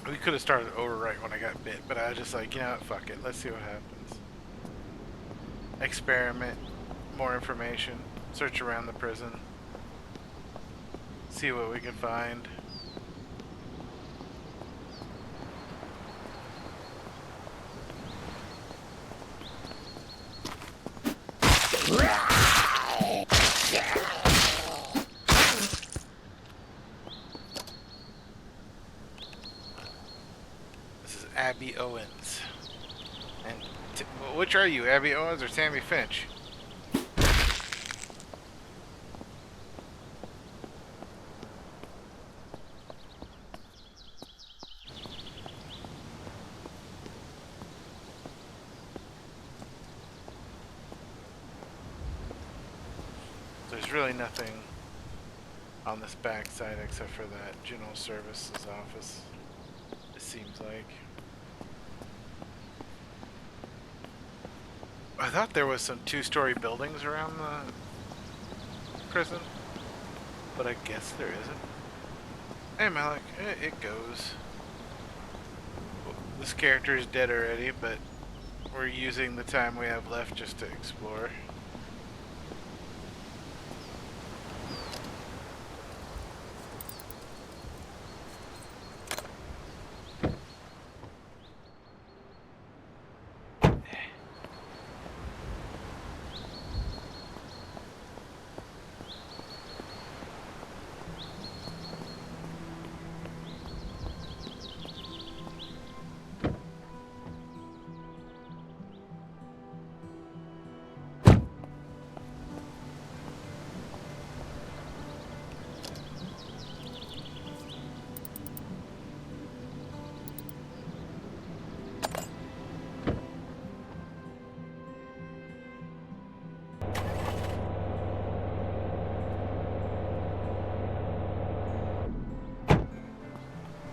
[SPEAKER 1] We could have started over right when I got bit, but I was just like, you know what, fuck it. Let's see what happens. Experiment, more information, search around the prison, see what we can find. This is Abby Owens. And which are you, Abby Owens or Tammy Finch? There's really nothing on this backside except for that general services office, it seems like. I thought there was some two-story buildings around the prison, but I guess there isn't. Hey Malik, it goes. This character is dead already, but we're using the time we have left just to explore.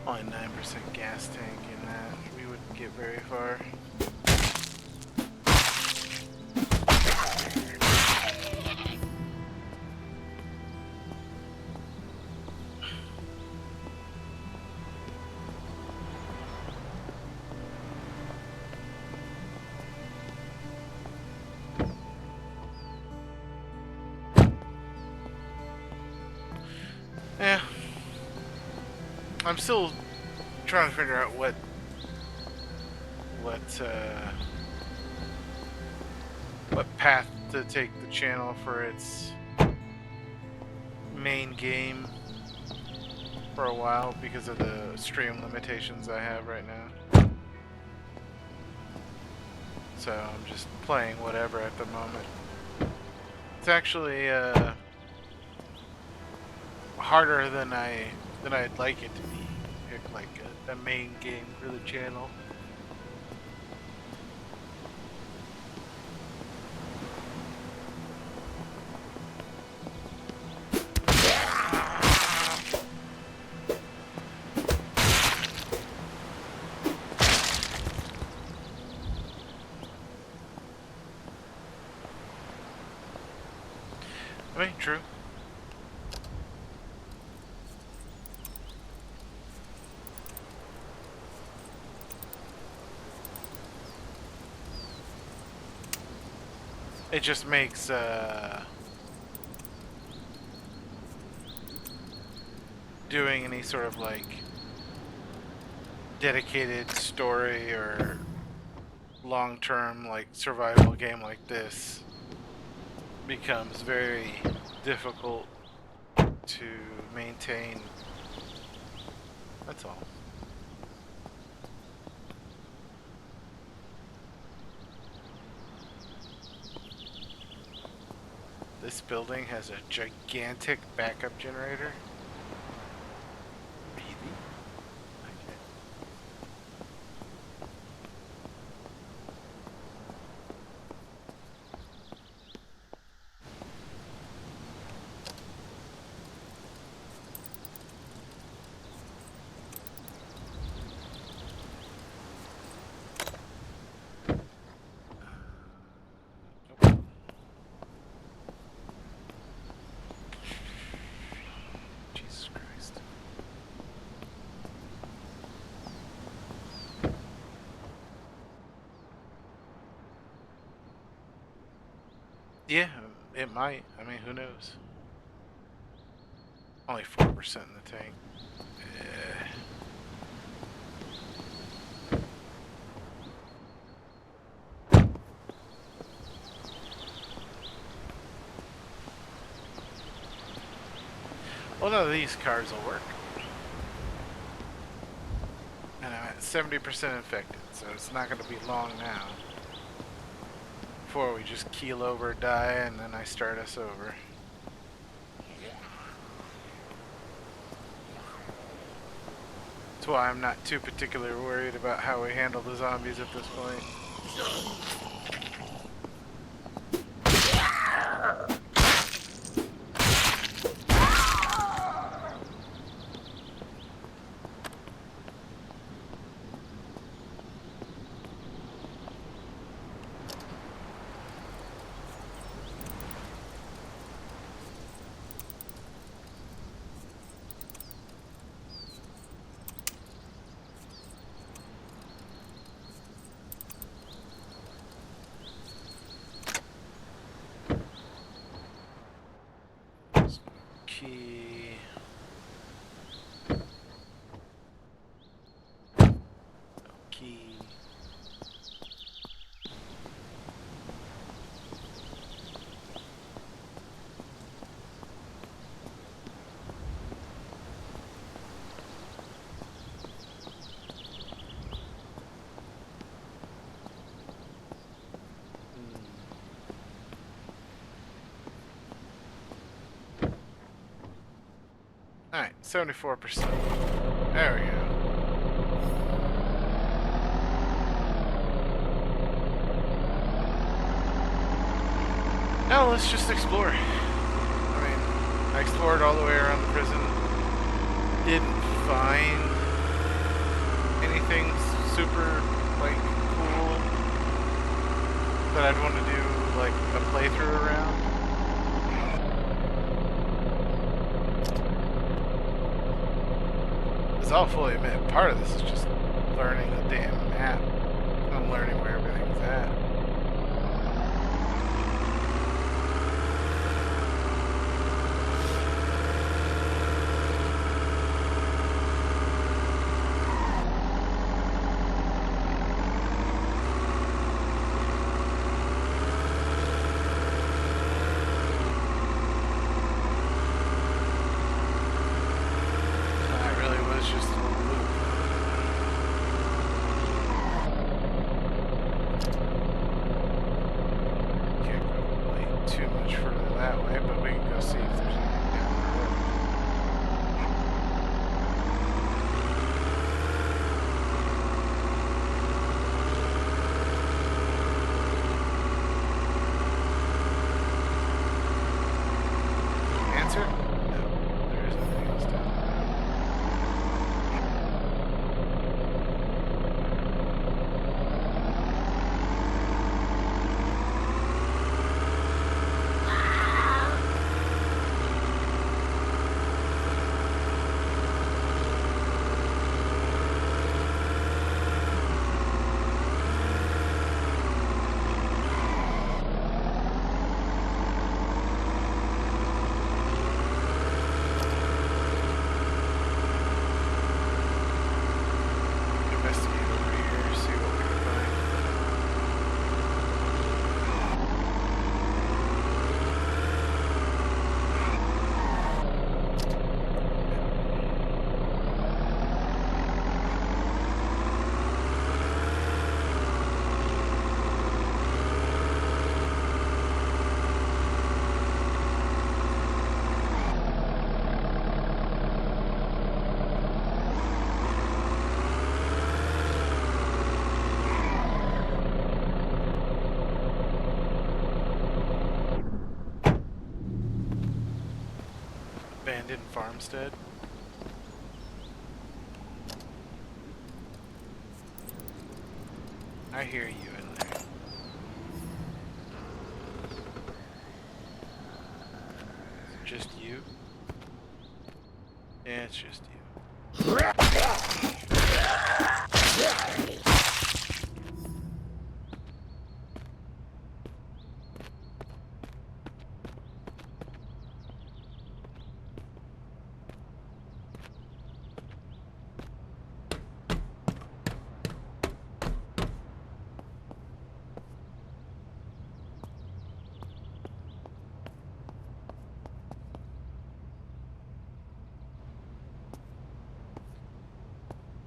[SPEAKER 1] Only 9% gas tank in that. We wouldn't get very far. Yeah. I'm still trying to figure out what path to take the channel for its main game for a while because of the stream limitations I have right now. So I'm just playing whatever at the moment. It's actually harder than I'd like it to be. Pick like a main game for the channel. I mean, true. It just makes doing any sort of like dedicated story or long-term like survival game like this becomes very difficult to maintain. That's all. This building has a gigantic backup generator. Really? Okay. Nope. Jesus Christ. Yeah, it might. I mean, who knows? Only 4% in the tank. Well, none of these cars will work. And I'm at 70% infected, so it's not going to be long now before we just keel over, die, and then I start us over. That's why I'm not too particularly worried about how we handle the zombies at this point. Key. Key. Alright, 74%. There we go. Now let's just explore. I mean, I explored all the way around the prison. Didn't find anything super, like, cool that I'd want to do, like, a playthrough around. I'll fully admit, part of this is just learning the damn map. I'm learning where everything's at. abandoned farmstead. I hear you in there. Just you? Yeah, it's just you.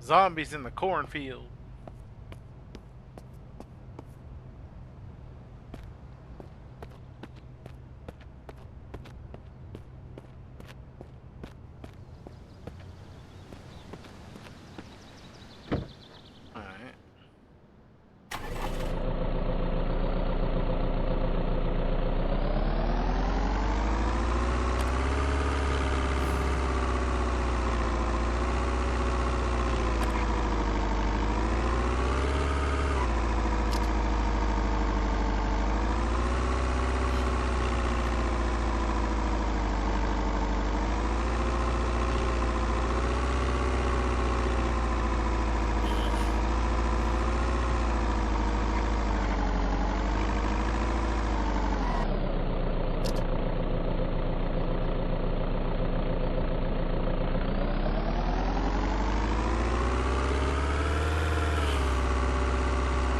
[SPEAKER 1] Zombies in the cornfield. Alright.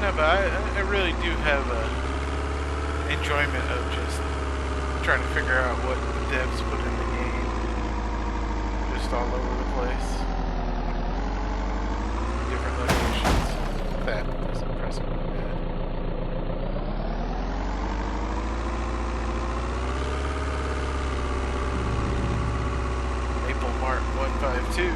[SPEAKER 1] No, but I really do have a enjoyment of just trying to figure out what the devs put in the game. Just all over the place. Different locations. That was impressively bad. Maple Mart 152.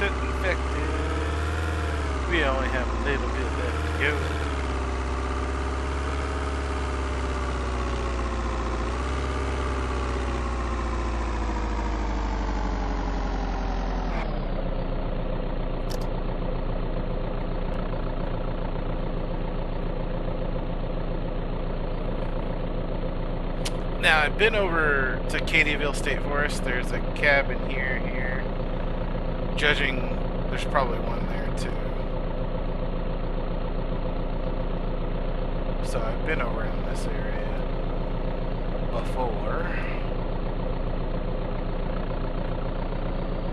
[SPEAKER 1] Infected. We only have a little bit left to go. Now I've been over to Cadieville State Forest. There's a cabin here. Judging, there's probably one there too. So I've been over in this area before.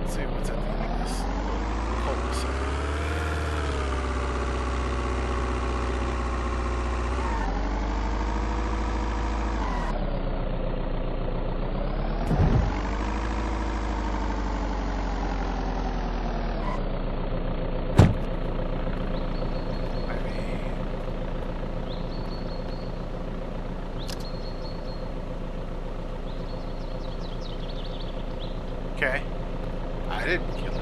[SPEAKER 1] Let's see what's at the end of this cul-de-sac. Okay. I didn't kill him.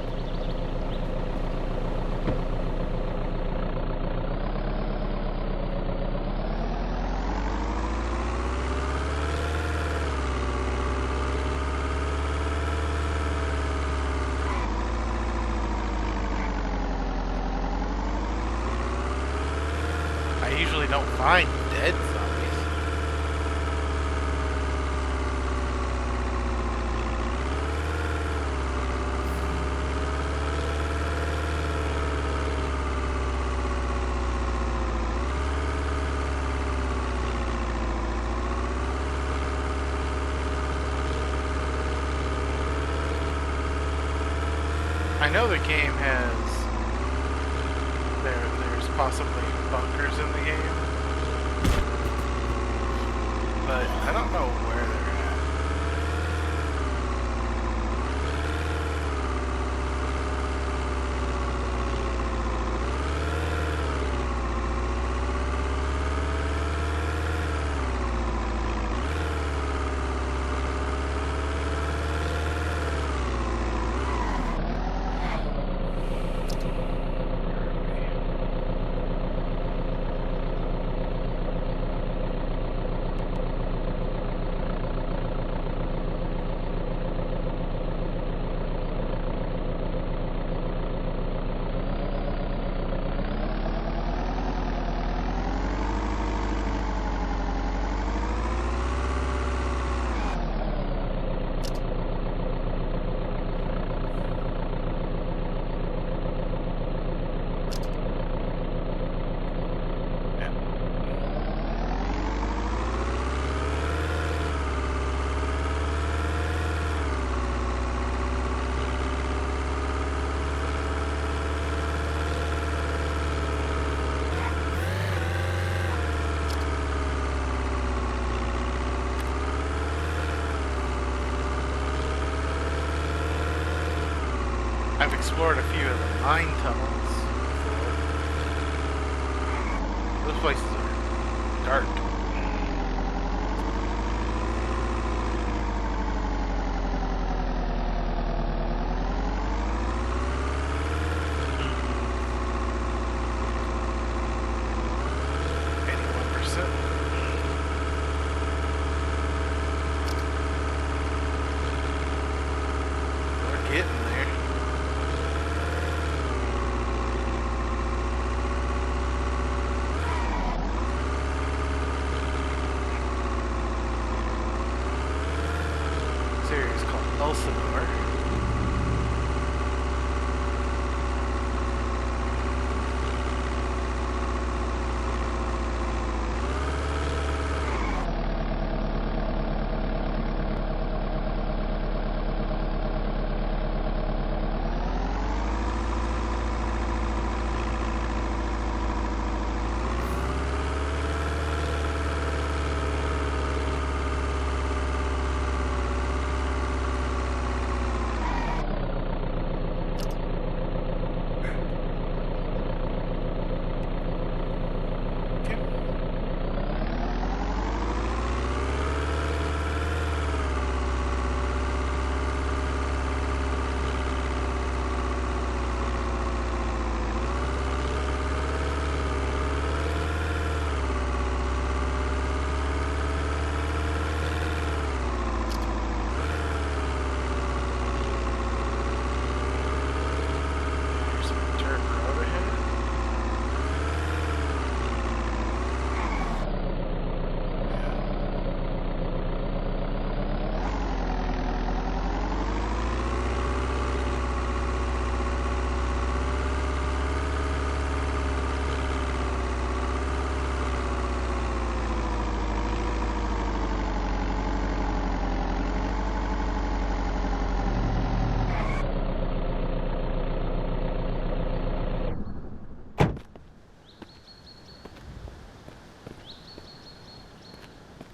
[SPEAKER 1] I usually don't find dead zombies. I know the game has there's possibly bunkers in the game. but I don't know where they're at. I've explored a few of the mine tunnels before. Those places are dark. Elsinore.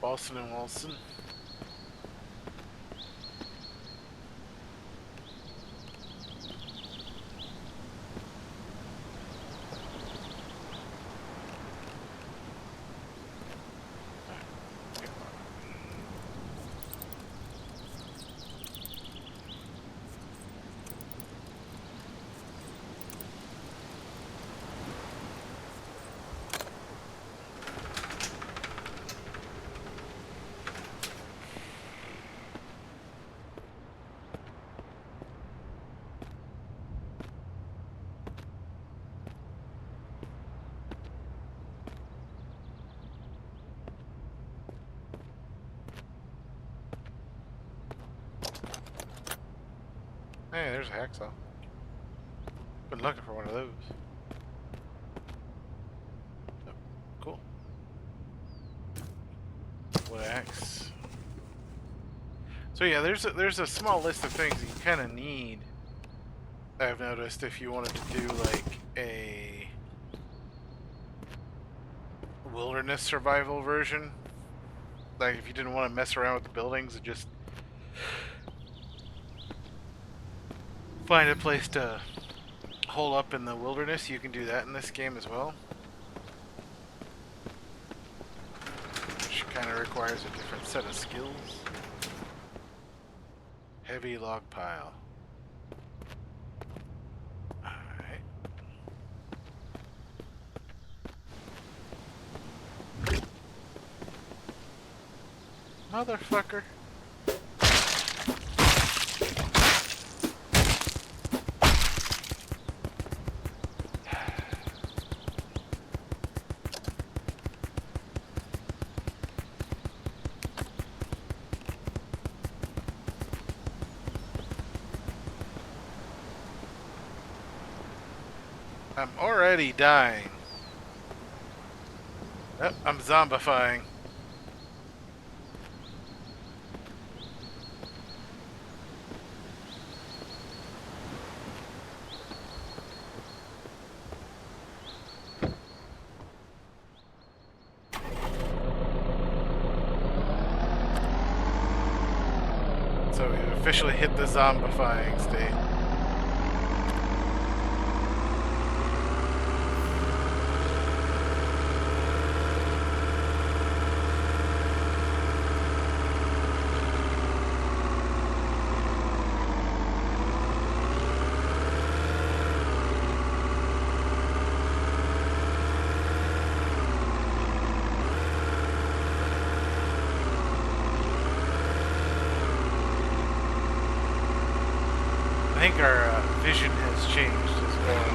[SPEAKER 1] Boston and Wilson. Hey, there's a hacksaw. Been looking for one of those. Oh, cool. Wood axe. So yeah, there's a small list of things you kind of need. I've noticed if you wanted to do like a wilderness survival version Like if you didn't want to mess around with the buildings and just find a place to hole up in the wilderness, you can do that in this game as well. Which kind of requires a different set of skills. Heavy log pile. Alright. Motherfucker. I'm already dying. Yep, I'm zombifying. So we officially hit the zombifying state. I think our vision has changed as well.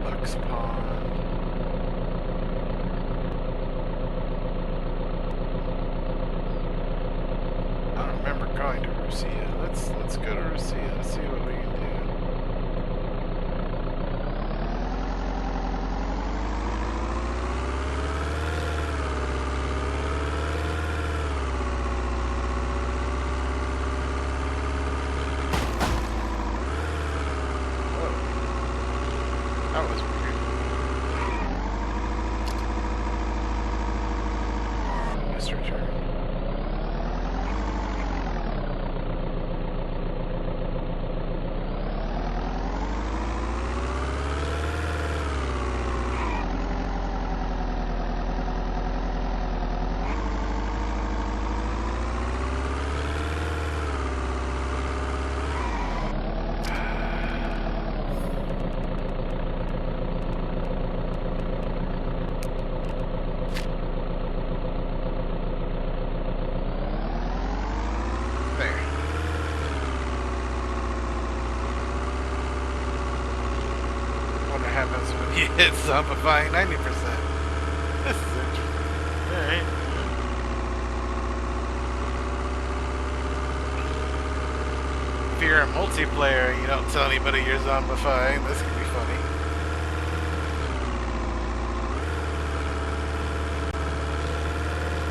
[SPEAKER 1] Lux Pond. I don't remember going to Rusia. Let's go to Rusia. Let's see what we can do. That was weird. Mr. Turn. Happens when you hit zombifying 90%. This is interesting. Alright. If you're a multiplayer and you don't tell anybody you're zombifying, this could be funny.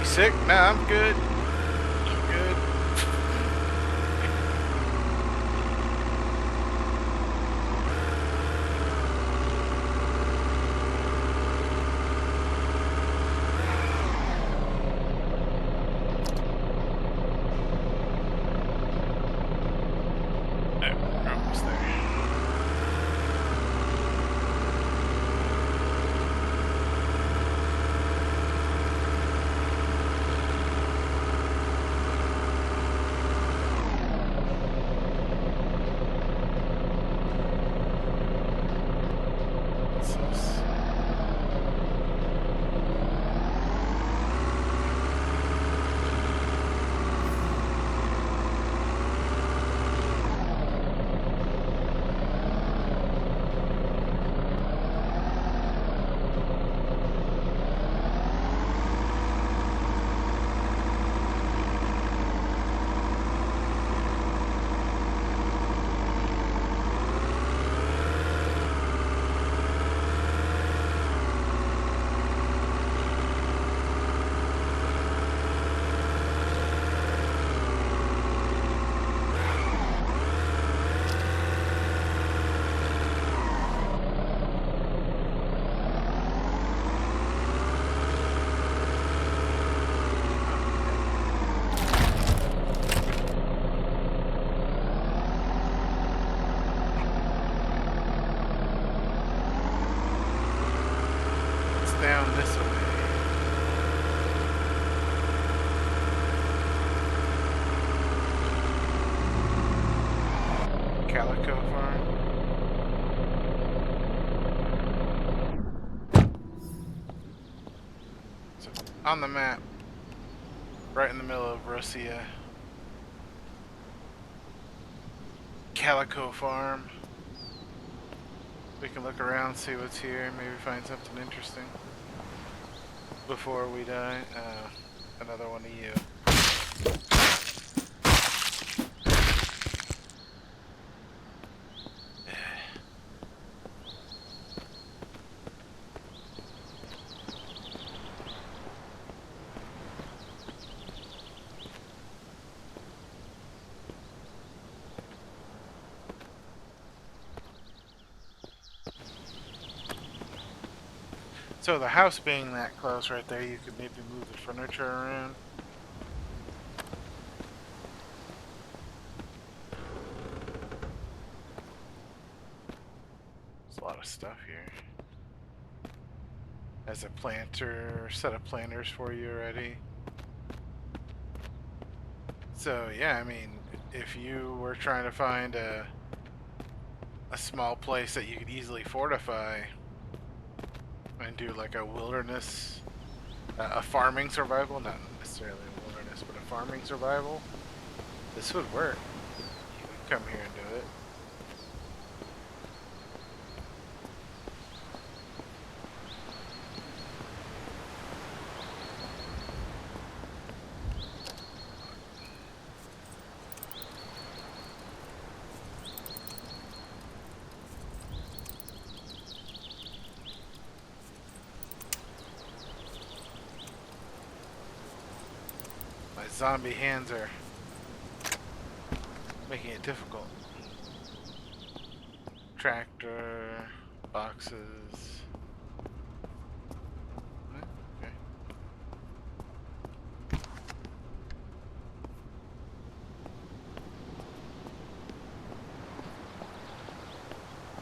[SPEAKER 1] You sick? Nah, I'm good. I'm good. down this way. Calico Farm. So on the map, right in the middle of Rosia. Calico Farm. We can look around, see what's here, maybe find something interesting before we die. Another one of you. So the house being that close right there, you could maybe move the furniture around. There's a lot of stuff here. As a planter, set of planters for you already. So yeah, I mean, if you were trying to find a small place that you could easily fortify and do like a wilderness, a farming survival, not necessarily a wilderness, but a farming survival, this would work. You could come here and do it. My zombie hands are making it difficult. Tractor, boxes. Okay.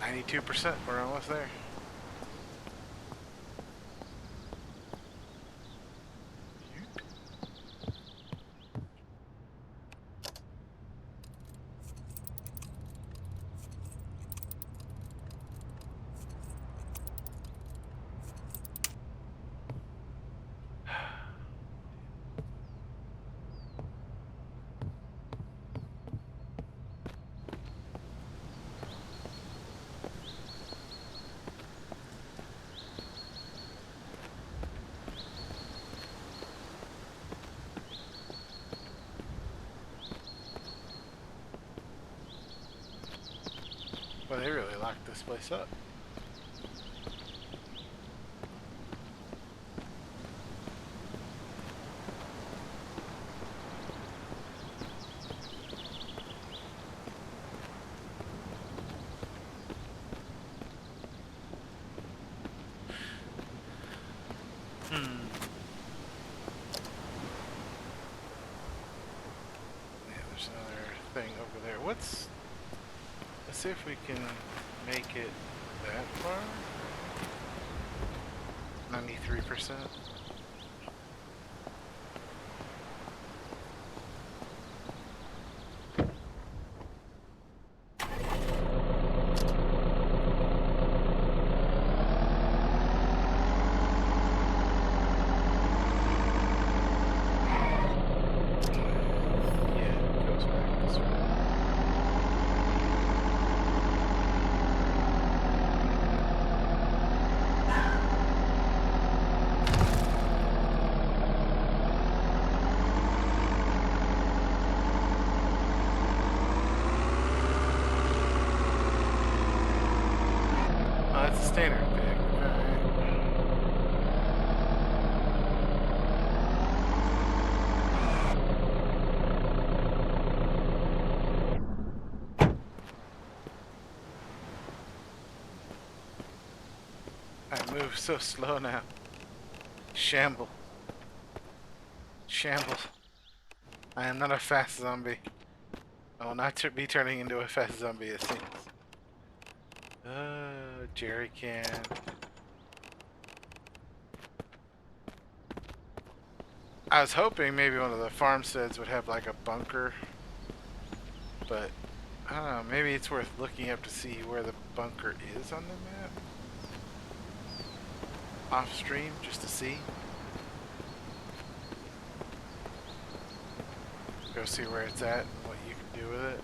[SPEAKER 1] 92%, we're almost there. Well, they really locked this place up. Yeah, there's another thing over there. Let's see if we can make it that far. 93%. Oh, that's a standard pick. I move so slow now. Shamble. Shamble. I am not a fast zombie. I will not be turning into a fast zombie, it seems. Jerry can. I was hoping maybe one of the farmsteads would have like a bunker, but I don't know. Maybe it's worth looking up to see where the bunker is on the map. Off stream, just to see. Go see where it's at and what you can do with it.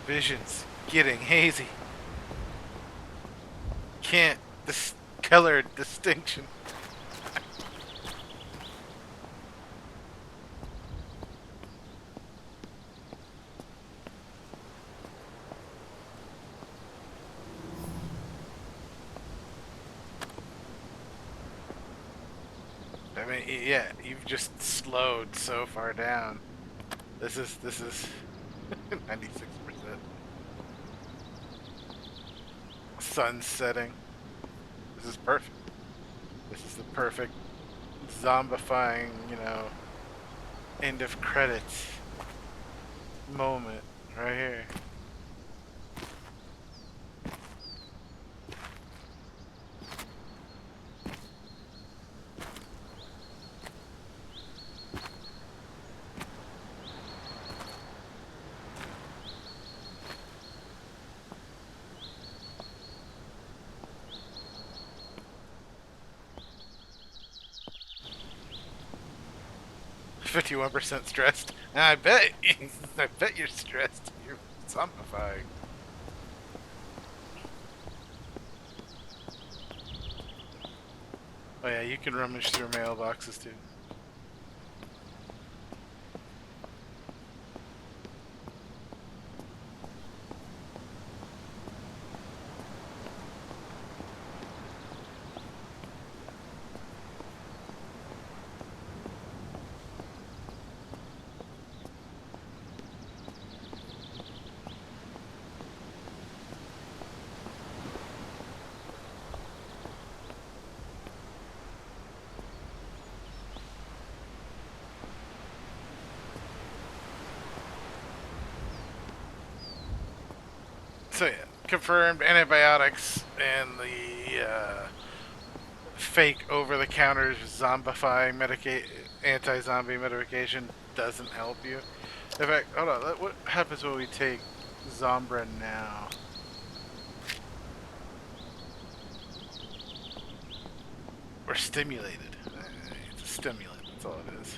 [SPEAKER 1] Vision's getting hazy. Can't color distinction. I mean, yeah, you've just slowed so far down. This is 96%. Sun setting. This is perfect. This is the perfect zombifying, end of credits moment right here. %51% stressed. I bet you're stressed. You're zombifying. Oh yeah, you can rummage through mailboxes too. So yeah, confirmed antibiotics and the fake over-the-counter zombifying anti-zombie medication doesn't help you. In fact, hold on. What happens when we take Zombra now? We're stimulated. It's a stimulant. That's all it is.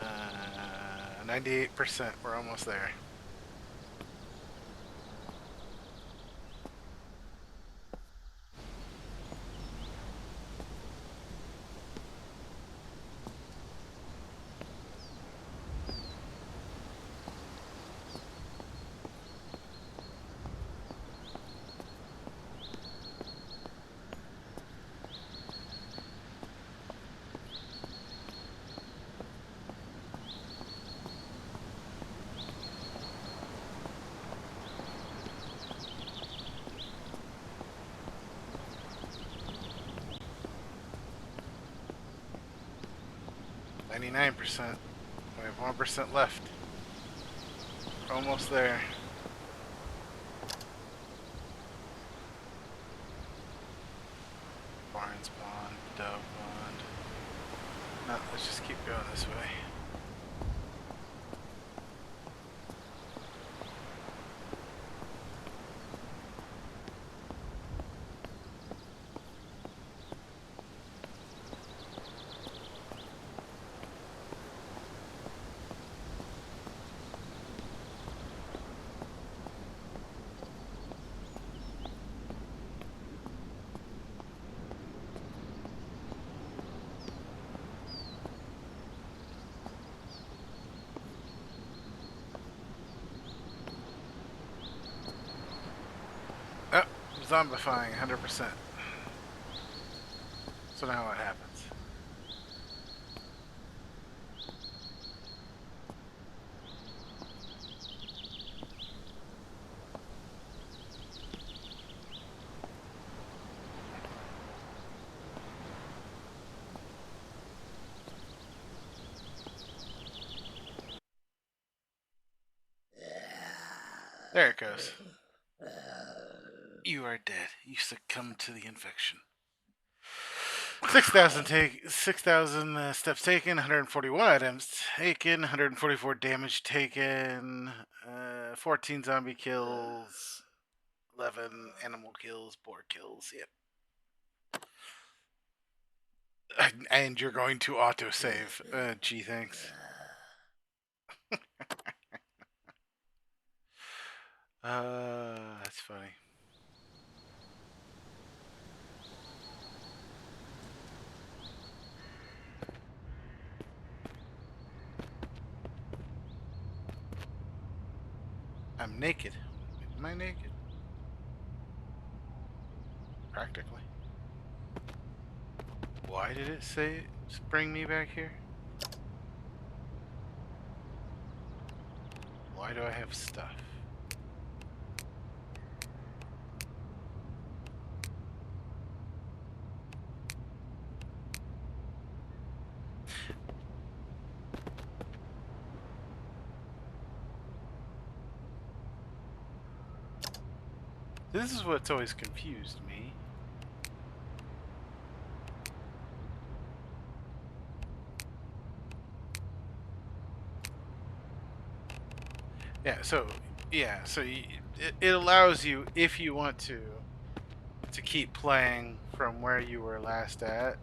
[SPEAKER 1] Uh, 98%. We're almost there. %. We have 1% left. We're almost there. Barnes Bond, Dove Bond. No, let's just keep going this way. zombifying 100%. So now what happens? There it goes. You are dead. You succumb to the infection. 6,000 steps taken, 141 items taken, 144 damage taken, 14 zombie kills, 11 animal kills, boar kills. Yep. And you're going to autosave. Gee, thanks. That's funny. I'm naked. Am I naked? Practically. Why did it say bring me back here? Why do I have stuff? This is what's always confused me. So it allows you, if you want to keep playing from where you were last at.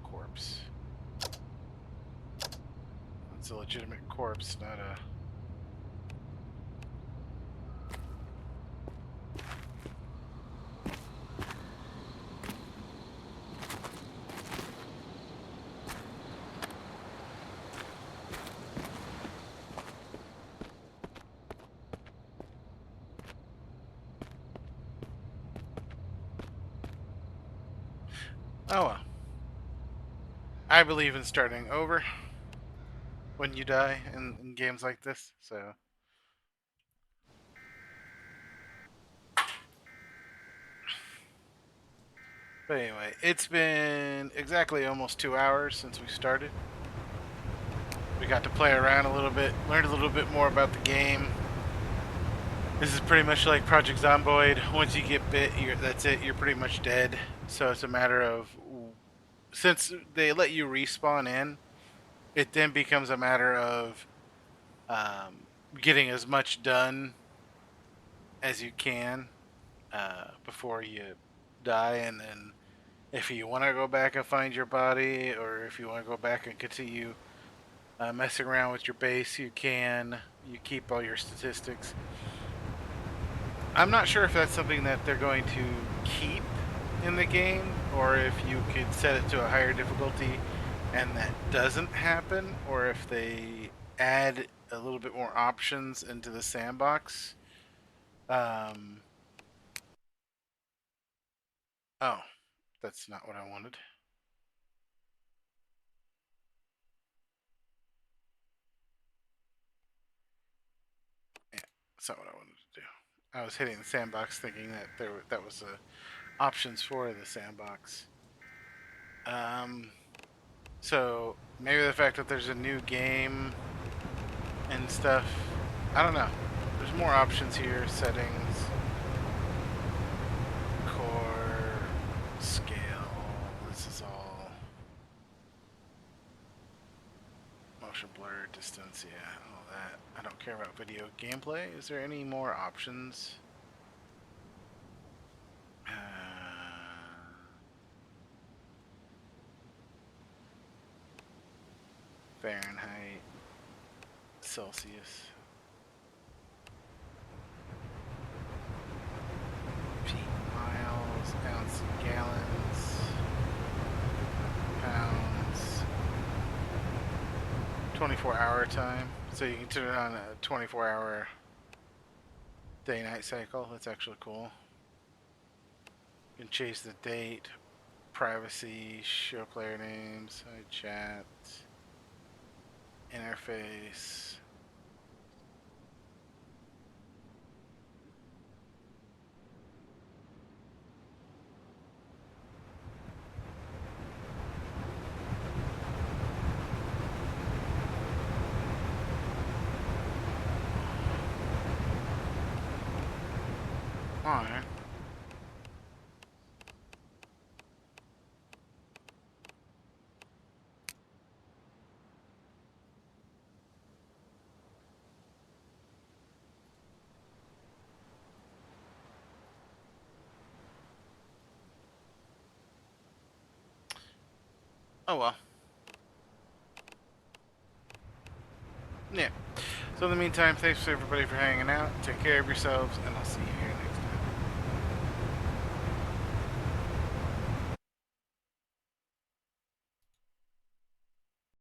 [SPEAKER 1] Corpse. It's a legitimate corpse, not a... Oh well. I believe in starting over when you die in games like this, so... But anyway, it's been exactly almost 2 hours since we started. We got to play around a little bit, learned a little bit more about the game. This is pretty much like Project Zomboid. Once you get bit, that's it. You're pretty much dead. So it's a matter of, since they let you respawn in, it then becomes a matter of getting as much done as you can before you die, and then if you want to go back and find your body, or if you want to go back and continue messing around with your base, you can. You keep all your statistics. I'm not sure if that's something that they're going to keep in the game, or if you could set it to a higher difficulty and that doesn't happen, or if they add a little bit more options into the sandbox. Oh, that's not what I wanted. Yeah, that's not what I wanted to do. I was hitting the sandbox thinking that that was options for the sandbox. So maybe the fact that there's a new game and stuff, I don't know. There's more options here. Settings, core, scale. This is all motion blur, distance. Yeah, all that. I don't care about video gameplay. Is there any more options? Fahrenheit, Celsius, feet, miles, ounce, gallons, pounds, 24-hour time. So you can turn it on a 24-hour day-night cycle. That's actually cool. You can change the date, privacy, show player names, side chat, interface. Alright. Oh well. Yeah. So in the meantime, thanks everybody for hanging out. Take care of yourselves, and I'll see you here.